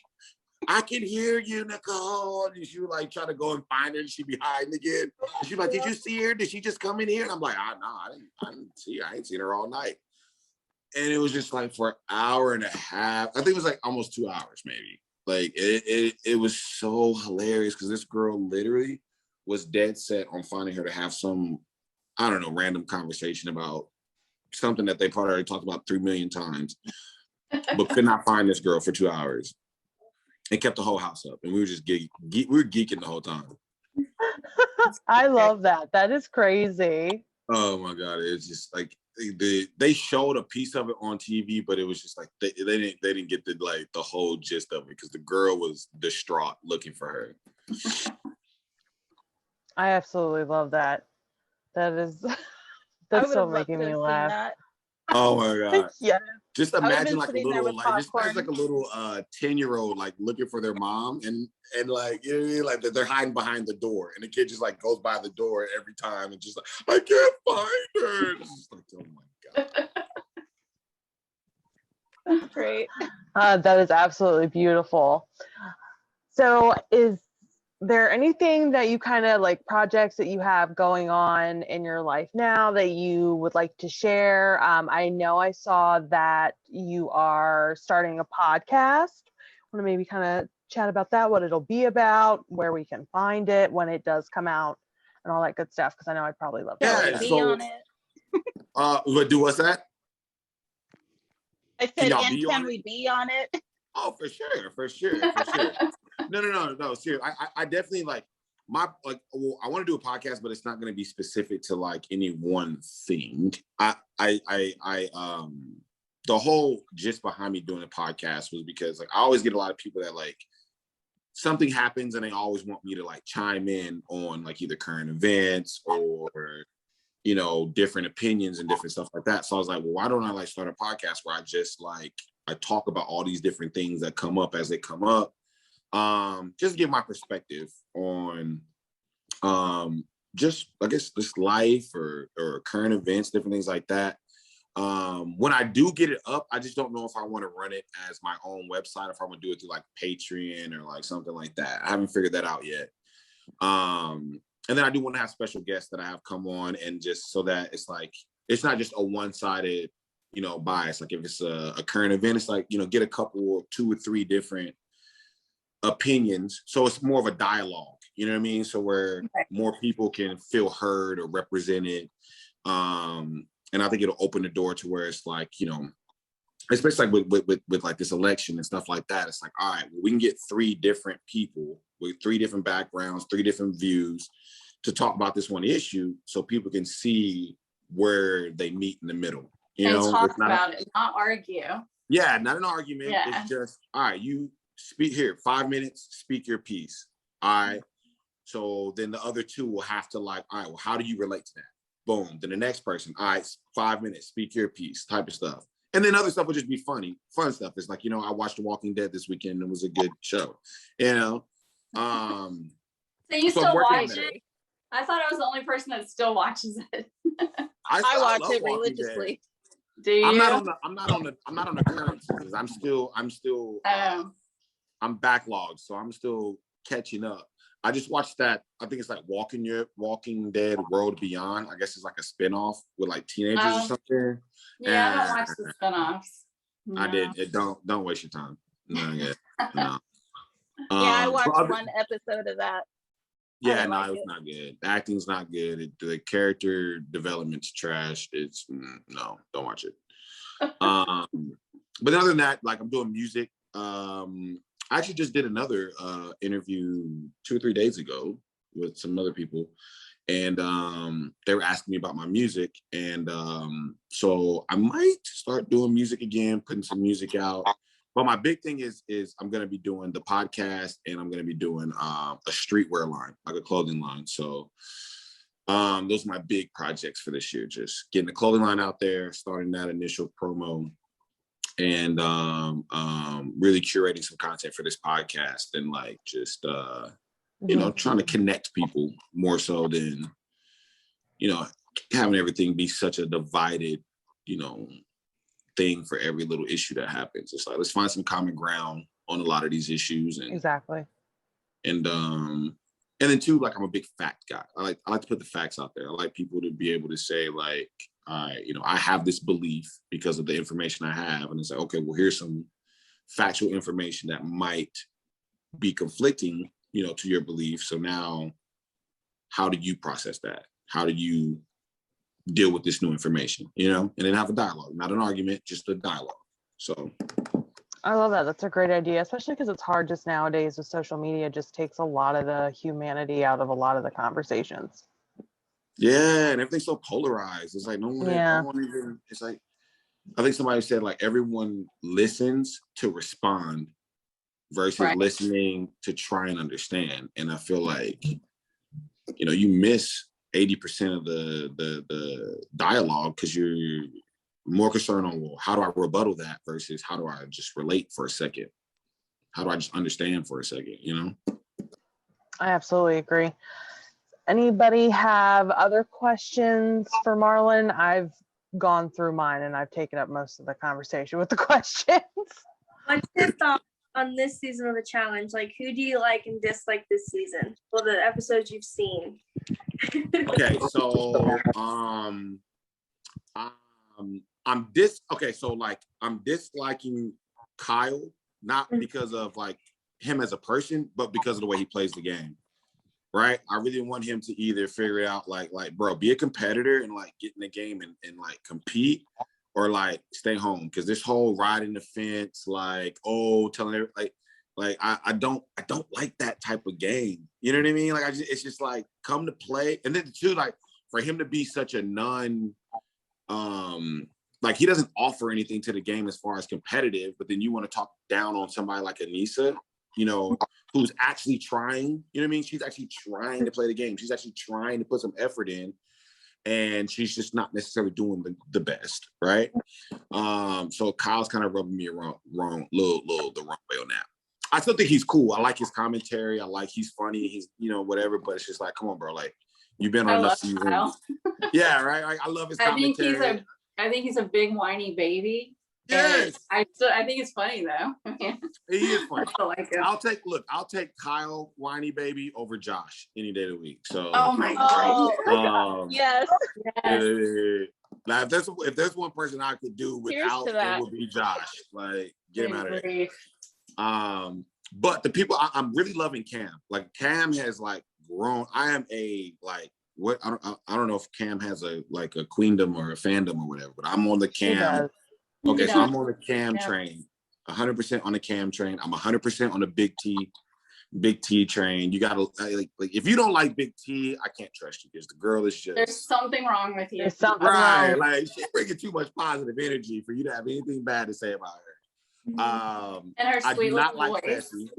I can hear you, Nicole. And she would like try to go and find her, and she'd be hiding again. And she'd be like, did you see her? Did she just come in here? And I'm like, no, I didn't see her. I ain't seen her all night. And it was just like for an hour and a half. I think it was like almost 2 hours, maybe. Like it was so hilarious because this girl literally was dead set on finding her to have some, I don't know, random conversation about something that they probably already talked about 3 million times, but could not find this girl for 2 hours. It kept the whole house up, and we were just we were geeking the whole time. I love that. That is crazy. Oh my God. It's just like they showed a piece of it on TV, but it was just like they didn't get the whole gist of it because the girl was distraught looking for her. I absolutely love that. That's so making me laugh. That. Oh my God. Yeah. Just imagine like a little 10-year-old like looking for their mom, and like, you know what I mean? Like they're hiding behind the door, and the kid just like goes by the door every time and just like, I can't find her. It's just like, oh my God. That's great. That is absolutely beautiful. So is there anything that you kind of like projects that you have going on in your life now that you would like to share? I know I saw that you are starting a podcast. Want to maybe kind of chat about that, what it'll be about, where we can find it, when it does come out, and all that good stuff, because I know I'd probably love to be on it. What's that? I said, and can we be on it? Oh, for sure. No, seriously. I definitely I want to do a podcast, but it's not going to be specific to like any one thing. The whole gist behind me doing a podcast was because like I always get a lot of people that like something happens and they always want me to like chime in on like either current events or, you know, different opinions and different stuff like that. So I was like, well, why don't I like start a podcast where I just like I talk about all these different things that come up as they come up. Just give my perspective on just I guess this life or current events, different things like that. When I do get it up, I just don't know if I want to run it as my own website, if I want to do it through like Patreon or like something like that. I haven't figured that out yet. And then I do want to have special guests that I have come on, and just so that it's like it's not just a one-sided, you know, bias. Like if it's a current event, it's like, you know, get a couple of 2 or 3 different opinions, so it's more of a dialogue, you know what I mean, so where more people can feel heard or represented, and I think it'll open the door to where it's like, you know, especially like with like this election and stuff like that. It's like, all right, well, we can get 3 different people with 3 different backgrounds, 3 different views to talk about this one issue, so people can see where they meet in the middle. You know, talk about it, not argue. Yeah, not an argument. Yeah. It's just, all right, you speak here, 5 minutes, speak your piece. All right. So then the other 2 will have to like, all right, well, how do you relate to that? Boom. Then the next person, all right, 5 minutes, speak your piece, type of stuff. And then other stuff will just be fun stuff. It's like, you know, I watched The Walking Dead this weekend. It was a good show, you know? So you still watch it? I thought I was the only person that still watches it. I watch it religiously. Do you? I'm not on the current seasons. I'm still I'm backlogged, so I'm still catching up. I just watched that. I think it's like Walking Dead World Beyond. I guess it's like a spinoff with like teenagers or something. Yeah, I don't watch the spinoffs. No. I did. Don't waste your time. No. Yeah, I watched one episode of that. Yeah, no, it's not good. The acting's not good. The character development's trash. It's no, don't watch it. But other than that, like I'm doing music. I actually just did another interview 2 or 3 days ago with some other people, and they were asking me about my music, and so I might start doing music again, putting some music out. But my big thing is I'm going to be doing the podcast, and I'm going to be doing a streetwear line, like a clothing line. So those are my big projects for this year, just getting the clothing line out there, starting that initial promo, and really curating some content for this podcast, and like just you know, trying to connect people more so than, you know, having everything be such a divided, you know, thing for every little issue that happens. It's like, let's find some common ground on a lot of these issues. And exactly. And then too, like, I'm a big fact guy. I like to put the facts out there. I like people to be able to say, like, you know, I have this belief because of the information I have. And it's like, okay, well, here's some factual information that might be conflicting, you know, to your belief. So now, how do you process that? How do you deal with this new information, you know? And then have a dialogue, not an argument, just a dialogue. So I love that. That's a great idea, especially because it's hard just nowadays with social media. It just takes a lot of the humanity out of a lot of the conversations. Yeah, and everything's so polarized. It's like no one even, it's like, I think somebody said, like, everyone listens to respond versus listening to try and understand. And I feel like, you know, you miss 80% of the dialogue because you're more concerned on, well, how do I rebuttal that versus how do I just relate for a second? How do I just understand for a second, you know? I absolutely agree. Anybody have other questions for Marlon? I've gone through mine and I've taken up most of the conversation with the questions. What's your thought on this season of the challenge? Like, who do you like and dislike this season? Well, the episodes you've seen. Okay, so I'm disliking Kyle, not because of like him as a person, but because of the way he plays the game. Right? I really want him to either figure it out, like, bro, be a competitor and like get in the game and like compete, or like stay home. Because this whole riding the fence, like, oh, telling everybody, like I don't like that type of game. You know what I mean? Like, it's just like, come to play. And then too, like, for him to be such a like, he doesn't offer anything to the game as far as competitive, but then you want to talk down on somebody like Anissa, you know, who's actually trying, you know what I mean? She's actually trying to play the game. She's actually trying to put some effort in, and she's just not necessarily doing the best, right? So Kyle's kind of rubbing me the wrong way on that. I still think he's cool. I like his commentary. I like he's funny. He's, you know, whatever, but it's just like, come on, bro. Like, you've been on enough seasons. Yeah, right? I love his commentary. I think he's a big whiny baby. Yes. I think it's funny though. He is funny. I like him. I'll take Kyle whiny baby over Josh any day of the week. So oh my god. Yes. Now if there's one person I could do without, it would be Josh. Like, get him out of there. But the people I'm really loving Cam. Like, Cam has like grown. I am a like what I don't know if Cam has a like a queendom or a fandom or whatever, but I'm on the Cam Okay, so Yeah. I'm on the Cam Yeah. train, 100% on the Cam train. I'm 100% on the Big T train. You gotta like if you don't like Big T, I can't trust you because the girl is just There's something wrong with you. There's something right. wrong. Like she's bringing too much positive energy for you to have anything bad to say about her. And her I do sweet not little like voice. Fessy.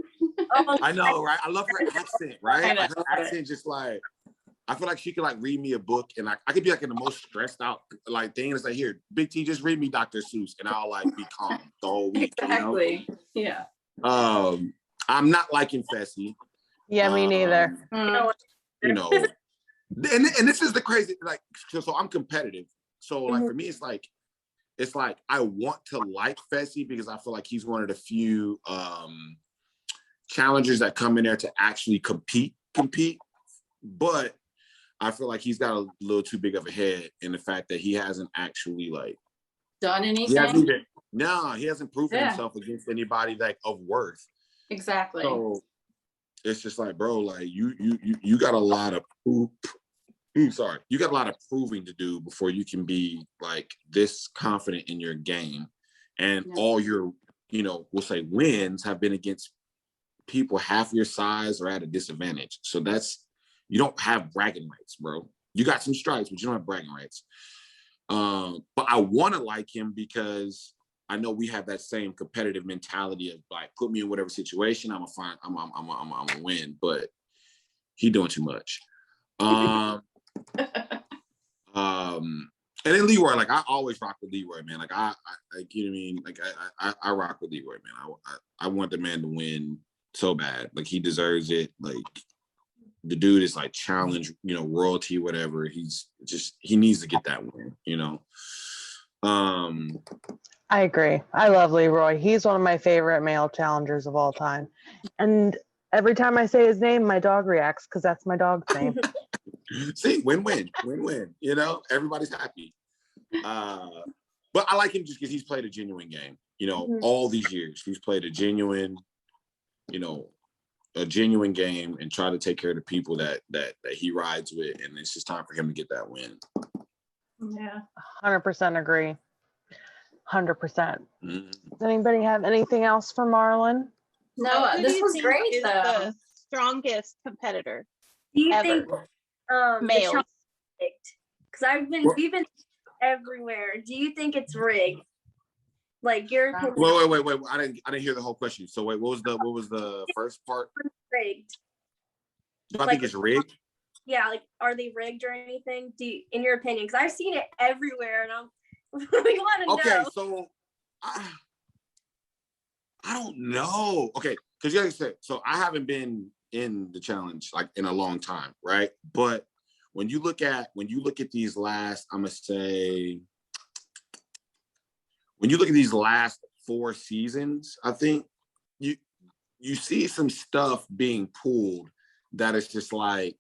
Oh, I know, right? I love her accent, right? I know. Like her accent just like I feel like she could like read me a book and like I could be like in the most stressed out like thing. It's like, here, Big T, just read me Dr. Seuss and I'll like be calm the whole week. Exactly. You know? I'm not liking Fessy. Yeah, me neither. You know, and this is the crazy, like, so I'm competitive. So like for me, it's like I want to like Fessy because I feel like he's one of the few challengers that come in there to actually compete. But I feel like he's got a little too big of a head in the fact that he hasn't actually like done anything. He hasn't proven himself against anybody like of worth. Exactly. So it's just like, bro, like you got a lot of you got a lot of proving to do before you can be like this confident in your game. And all your, we'll say wins have been against people half your size or at a disadvantage. So you don't have bragging rights, bro. You got some stripes, but you don't have bragging rights. But I want to like him because I know we have that same competitive mentality of like, put me in whatever situation, I'm a win. But he doing too much. And then Leroy, like I always rock with Leroy, man. Like I like, you know what I mean? Like I rock with Leroy, man. I want the man to win so bad. Like he deserves it. Like the dude is like challenge, royalty, whatever. He needs to get that win, I agree. I love Leroy. He's one of my favorite male challengers of all time. And every time I say his name, my dog reacts because that's my dog's name. See, win-win. Everybody's happy. But I like him just because he's played a genuine game. All these years he's played a genuine game and try to take care of the people that he rides with, and it's just time for him to get that win. Yeah, 100% agree. 100%. Does anybody have anything else for Marlon? No, Who do this you was think great is though. the strongest competitor Do you ever? think Males. because we've been everywhere. Do you think it's rigged? Like your opinion? Wait. I didn't hear the whole question. So wait, what was the first part? Rigged. Do I think it's rigged? Yeah, like are they rigged or anything? In your opinion? Because I've seen it everywhere, and I'm we want to know. Okay, so I don't know. Okay, because like I said, so I haven't been in the challenge like in a long time, right? But when you look at these last, I'm gonna say, when you look at these last 4 seasons, I think you see some stuff being pulled that is just like,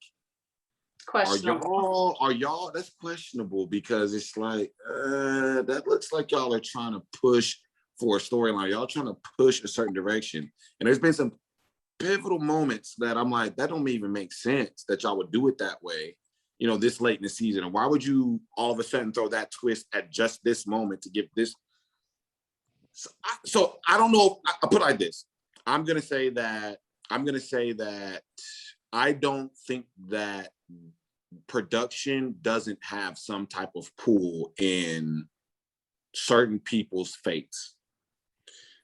Questionable. are y'all that's questionable, because it's like that looks like y'all are trying to push for a storyline. Y'all trying to push a certain direction. And there's been some pivotal moments that I'm like, that don't even make sense that y'all would do it that way, this late in the season. And why would you all of a sudden throw that twist at just this moment to give this? So I don't know. I'll put it like this. I'm gonna say that I don't think that production doesn't have some type of pull in certain people's fates.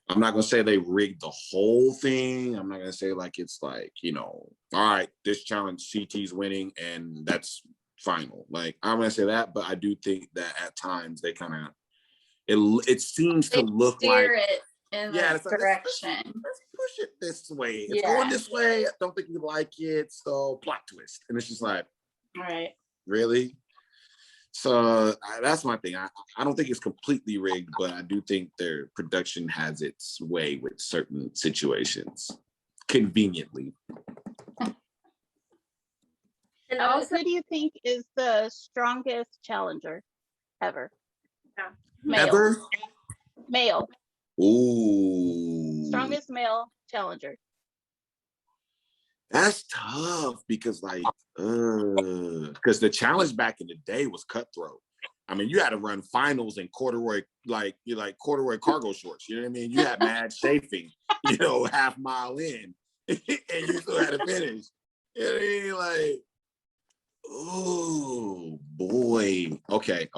I'm not gonna say they rigged the whole thing. I'm not gonna say like it's like, all right, this challenge CT's winning and that's final. Like I'm gonna say that, but I do think that at times they kind of it seems to look like it in this direction. Let's push it this way. It's going this way. I don't think you like it. So plot twist. And it's just like, right. Really? So that's my thing. I don't think it's completely rigged, but I do think their production has its way with certain situations, conveniently. And also, who do you think is the strongest challenger ever? Yeah. Male. Ooh. Strongest male challenger. That's tough because the challenge back in the day was cutthroat. I mean, you had to run finals in corduroy, corduroy cargo shorts. You know what I mean? You had mad chafing, half mile in, and you still had to finish. You know what I mean? Like, oh boy. Okay.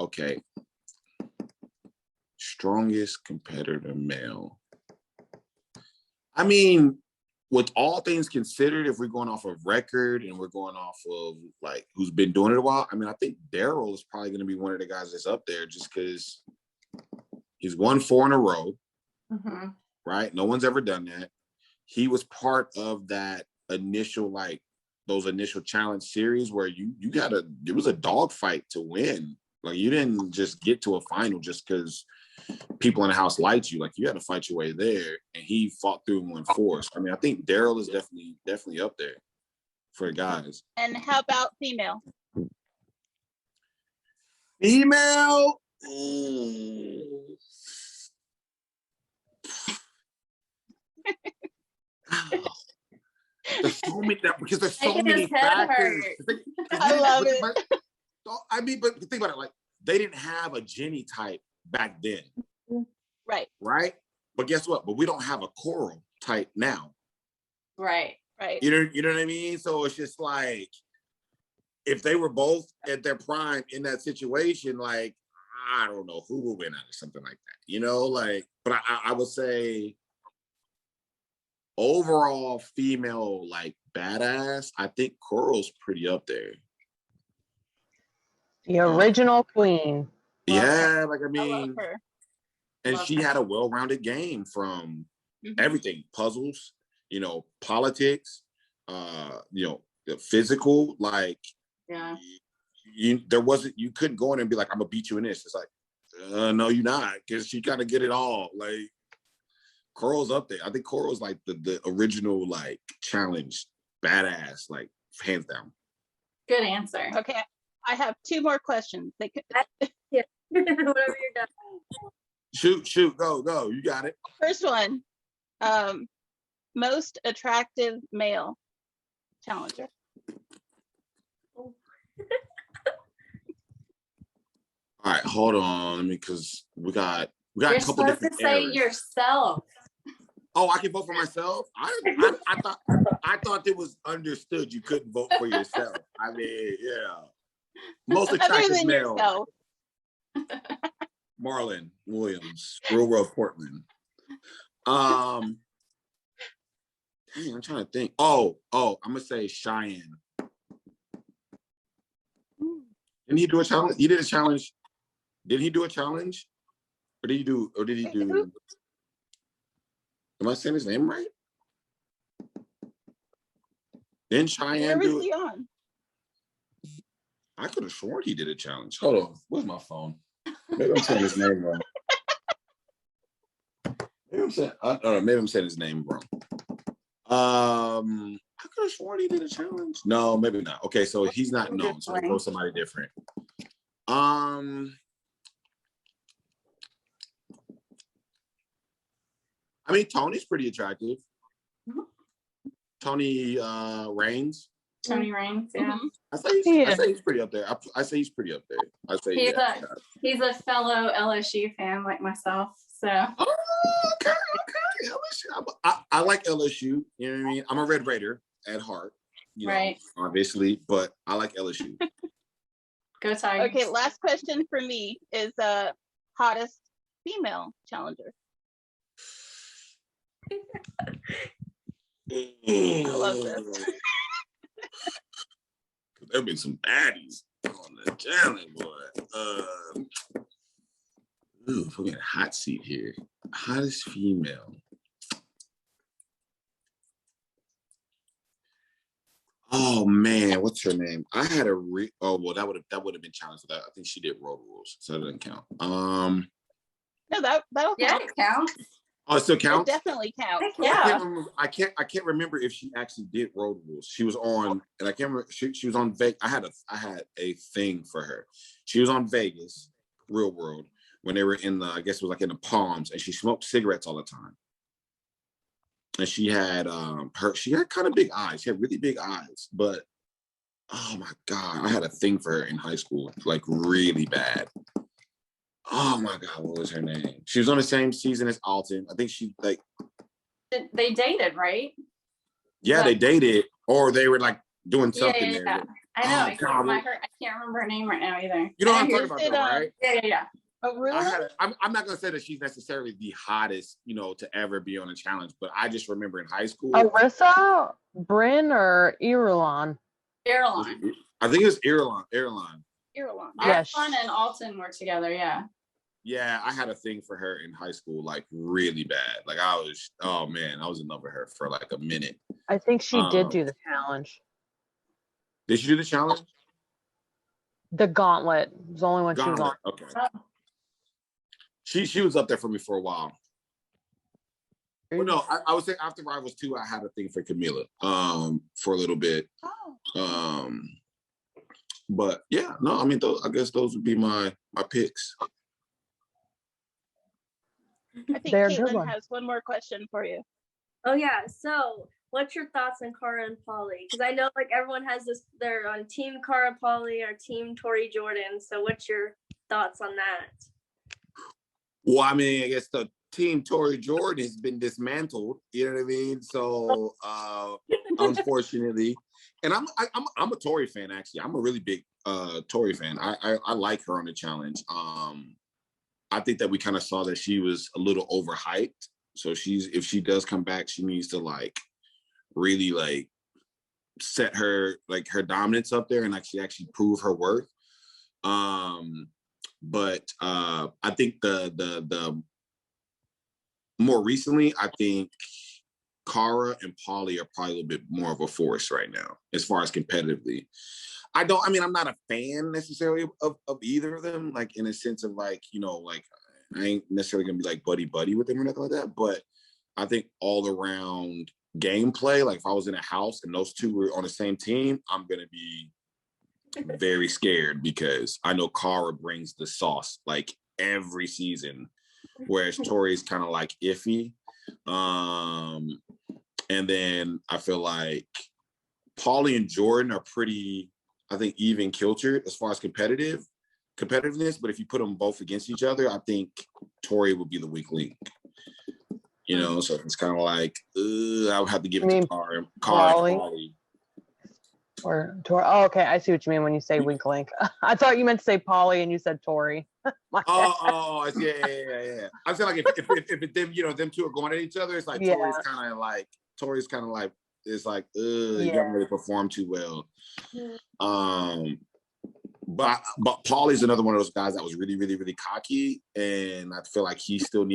Strongest competitor male. I mean, with all things considered, if we're going off of record and we're going off of like who's been doing it a while, I mean, I think Daryl is probably going to be one of the guys that's up there just because he's won 4 in a row, right? No one's ever done that. He was part of that initial, those initial challenge series where it was a dogfight to win. Like, you didn't just get to a final just because people in the house liked you. Like, you had to fight your way there, and he fought through and won 4. So, I mean, I think Daryl is definitely up there for the guys. And how about female? Female? Ooh. There's so many because there's so many factors. I love it. I mean, but think about it, like, they didn't have a Jenny type back then. Right? But guess what? But we don't have a Coral type now. Right. You know what I mean? So it's just like, if they were both at their prime in that situation, like, I don't know who will win out of something like that. But I would say overall female, like, badass, I think Coral's pretty up there. The original queen. Yeah, like, I I mean, love her. and she had a well-rounded game from everything, puzzles, politics, physical, like, you couldn't go in and be like, I'm gonna beat you in this. It's like, no, you're not, because she kind of get it all. Like, Coral's up there. I think Coral's like the original, like, challenge badass, like, hands down. Good answer. Okay, I have 2 more questions. Yeah. Whenever you're done. Shoot, go. You got it. First one, most attractive male challenger. All right, hold on, because we got You're a couple supposed to different say eras. yourself. Oh, I can vote for myself? I thought it was understood you couldn't vote for yourself. I mean, yeah. Most Other attractive than male. yourself. Marlon Williams, Real World Portland. Dang, I'm trying to think. Oh, I'm gonna say Cheyenne. Didn't he do a challenge? He did a challenge. Did he do a challenge? Or did he do? Am I saying his name right? Didn't Cheyenne Where do was it? he on? I could have sworn he did a challenge. Hold on, where's my phone? Maybe I'm saying his name wrong. I don't know, maybe I'm saying his name wrong. I could have sworn he did a challenge. No, maybe not. Okay, so he's not known. So we'll go somebody different. I mean, Tony's pretty attractive. Tony Raines. Tony Raines, yeah. I say he's pretty up there. I say he's pretty up there. I say he's a fellow LSU fan like myself. So okay. LSU. I like LSU. You know what I mean? I'm a Red Raider at heart. Right. Obviously, but I like LSU. Go Tigers. Okay, last question for me is hottest female challenger. I love this. There've been some baddies on the challenge, boy. We're getting a hot seat here. Hottest female. Oh man, what's her name? I had a that would have been challenged. I think she did Road Rules, so that doesn't count. No, that'll yeah, count. it counts. Oh, it still counts? It definitely counts. Yeah. I can't remember if she actually did Road Rules. She was on, and I can't remember. She was on Vegas. I had a thing for her. She was on Vegas, Real World, when they were in the, I guess it was like in the Palms, and she smoked cigarettes all the time. And she had she had kind of big eyes. She had really big eyes, but oh my God, I had a thing for her in high school, like really bad. Oh my God, what was her name? She was on the same season as Alton. I think she like. They dated, right? Yeah, they dated, or they were like doing something there. Yeah. I know. Oh, I can't remember her name right now either. You know I what I'm talking about, though, right? Yeah. Arula? I'm not gonna say that she's necessarily the hottest, to ever be on a challenge, but I just remember in high school. Arissa, Bryn, or Irulan? Irulan. I think it's Irulan. Irulan. Irulan and Alton were together. Yeah. Yeah, I had a thing for her in high school, like really bad. Like I was in love with her for like a minute. I think she did do the challenge. Did she do the challenge? The gauntlet was the only one she was on. Okay. She was up there for me for a while. Well, no, I would say after Rivals 2, I had a thing for Camila for a little bit. But yeah, no, I mean, I guess those would be my picks. I think Caitlin has one more question for you. Oh yeah. So, what's your thoughts on Cara and Polly? Because I know like everyone has this. They're on Team Cara Polly or Team Tori Jordan. So, what's your thoughts on that? Well, I mean, I guess the Team Tori Jordan has been dismantled. You know what I mean? So, unfortunately, and I'm a Tori fan actually. I'm a really big Tori fan. I like her on the challenge. I think that we kind of saw that she was a little overhyped. So if she does come back, she needs to like really like set her dominance up there and like she actually prove her worth. But I think the more recently, I think Cara and Polly are probably a little bit more of a force right now as far as competitively. I'm not a fan necessarily of either of them, like in a sense of like, like I ain't necessarily gonna be like buddy with them or nothing like that. But I think all around gameplay, like if I was in a house and those two were on the same team, I'm gonna be very scared because I know Cara brings the sauce like every season, whereas Tori's kind of like iffy. And then I feel like Polly and Jordan are pretty, I think, even kiltered as far as competitiveness, but if you put them both against each other, I think Tori would be the weak link. So it's kind of like I would have to give it to Cara and Polly. Or Tori. Oh, okay. I see what you mean when you say weak link. I thought you meant to say Polly and you said Tori. Yeah. I'm saying like if them, them two are going at each other, it's like Tori's kind of like it's like you haven't really performed too well. But Paulie's another one of those guys that was really, really, really cocky, and I feel like he still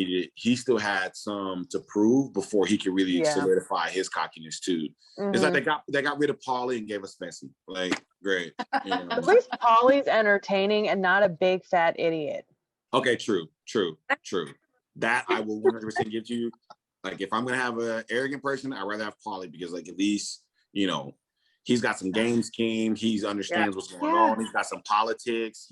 had some to prove before he could really solidify his cockiness too. Mm-hmm. It's like they got rid of Paulie and gave us Fessy. Like, great. At least Paulie's entertaining and not a big fat idiot. Okay, true. That I will 100% give to you. Like, if I'm gonna have an arrogant person, I'd rather have Paulie because, like, at least he's got some game scheme. He understands what's going on. He's got some politics.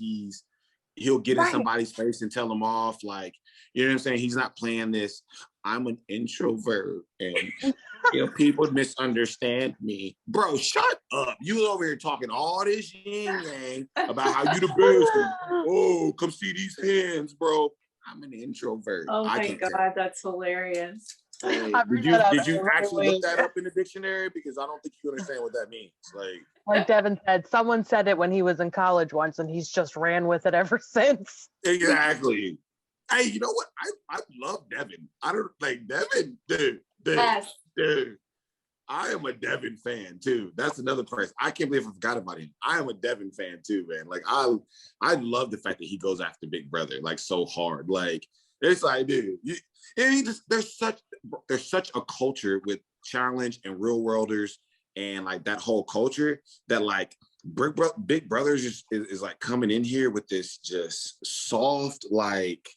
He'll get in somebody's face and tell them off. Like, you know what I'm saying? He's not playing this, I'm an introvert and people misunderstand me. Bro, shut up. You over here talking all this yin yang about how you the best. And, come see these hands, bro. I'm an introvert. Oh my God, that's hilarious. Hey, did you actually look that up in the dictionary? Because I don't think you understand what that means. Like Devin said, someone said it when he was in college once, and he's just ran with it ever since. Exactly. Hey, you know what? I love Devin. I don't like Devin, dude. Dude. I am a Devin fan too. That's another person. I can't believe I forgot about him. I am a Devin fan too, man. Like I love the fact that he goes after Big Brother like so hard. Like it's like, dude, there's such a culture with challenge and real worlders and like that whole culture that like Big Brothers is like coming in here with this just soft like,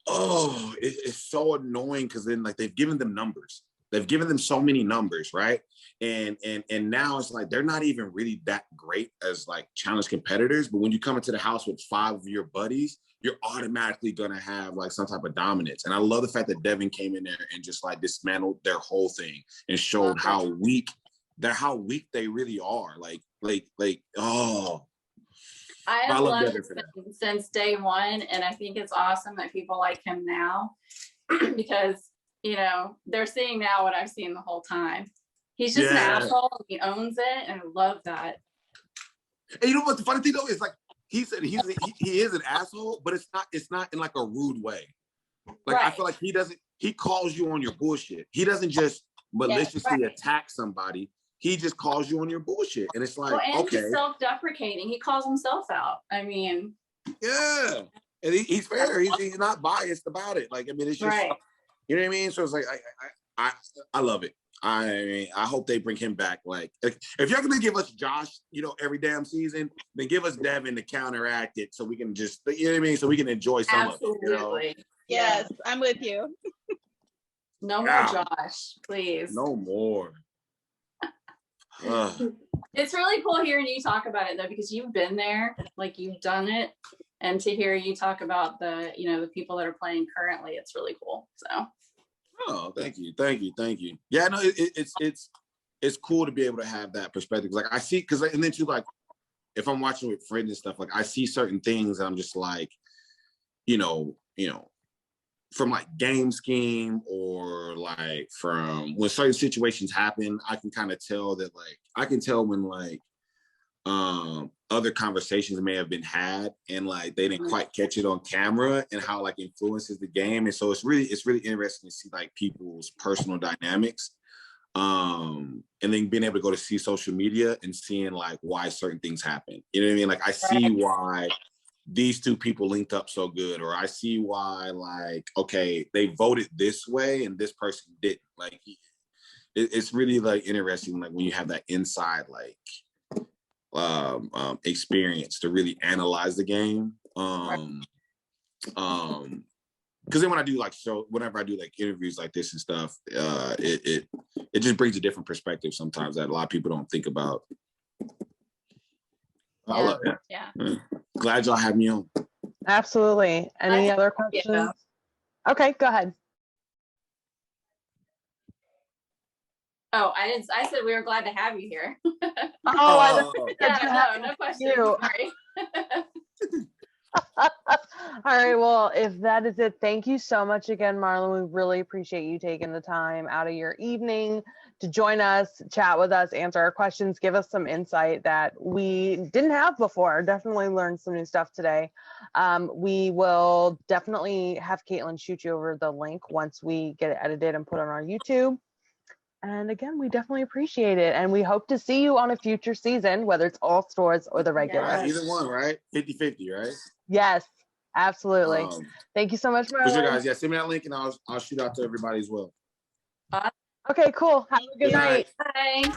it's so annoying because then like they've given them numbers. They've given them so many numbers, right? And now it's like they're not even really that great as like challenge competitors. But when you come into the house with 5 of your buddies, you're automatically gonna have like some type of dominance. And I love the fact that Devin came in there and just like dismantled their whole thing and showed how weak they really are. I I have love loved Devin for that. him since day one, and I think it's awesome that people like him now because they're seeing now what I've seen the whole time. He's just an asshole. And he owns it, and I love that. And you know what the funny thing though is, like he said, he is an asshole, but it's not in like a rude way. Like I feel like he calls you on your bullshit. He doesn't just maliciously attack somebody. He just calls you on your bullshit, and it's like, and okay, he's self-deprecating. He calls himself out. I mean, yeah, and he's fair. He's not biased about it. Like, I mean, it's just you know what I mean. So it's like I love it. I mean, I hope they bring him back. Like, if you're gonna give us Josh, every damn season, then give us Devin to counteract it, so we can just, you know what I mean, so we can enjoy some of it. Absolutely. Yes, I'm with you. No more Josh, please. No more. It's really cool hearing you talk about it though, because you've been there, like you've done it, and to hear you talk about the people that are playing currently, it's really cool. So. Oh, thank you. Yeah, no, it's cool to be able to have that perspective. Like I see, and then too, like if I'm watching with friends and stuff, like I see certain things, and I'm just like, from like game scheme or like from when certain situations happen, I can kind of tell that, like I can tell when like other conversations may have been had and like they didn't quite catch it on camera, and how like influences the game. And so it's really interesting to see like people's personal dynamics, and then being able to go to see social media and seeing like why certain things happen. You know what I mean? Like I see why these two people linked up so good, or I see why, like, okay, they voted this way and this person didn't. Like it's really like interesting, like when you have that inside like experience to really analyze the game. Because then whenever I do like interviews like this and stuff, it just brings a different perspective sometimes that a lot of people don't think about. I love it. Yeah. Glad y'all had me on. Absolutely. Any other questions? Yeah. Okay, go ahead. Oh, I said we were glad to have you here. No question. Sorry. All right, well, if that is it, thank you so much again, Marlon. We really appreciate you taking the time out of your evening to join us, chat with us, answer our questions, give us some insight that we didn't have before. Definitely learned some new stuff today. We will definitely have Caitlin shoot you over the link once we get it edited and put on our YouTube. And again, we definitely appreciate it. And we hope to see you on a future season, whether it's all stores or the regular. Right, either one, right? 50-50, right? Yes, absolutely. Thank you so much, Marlon. For sure, guys. Yeah, send me that link and I'll shoot out to everybody as well. Okay, cool. Have a good night. Bye.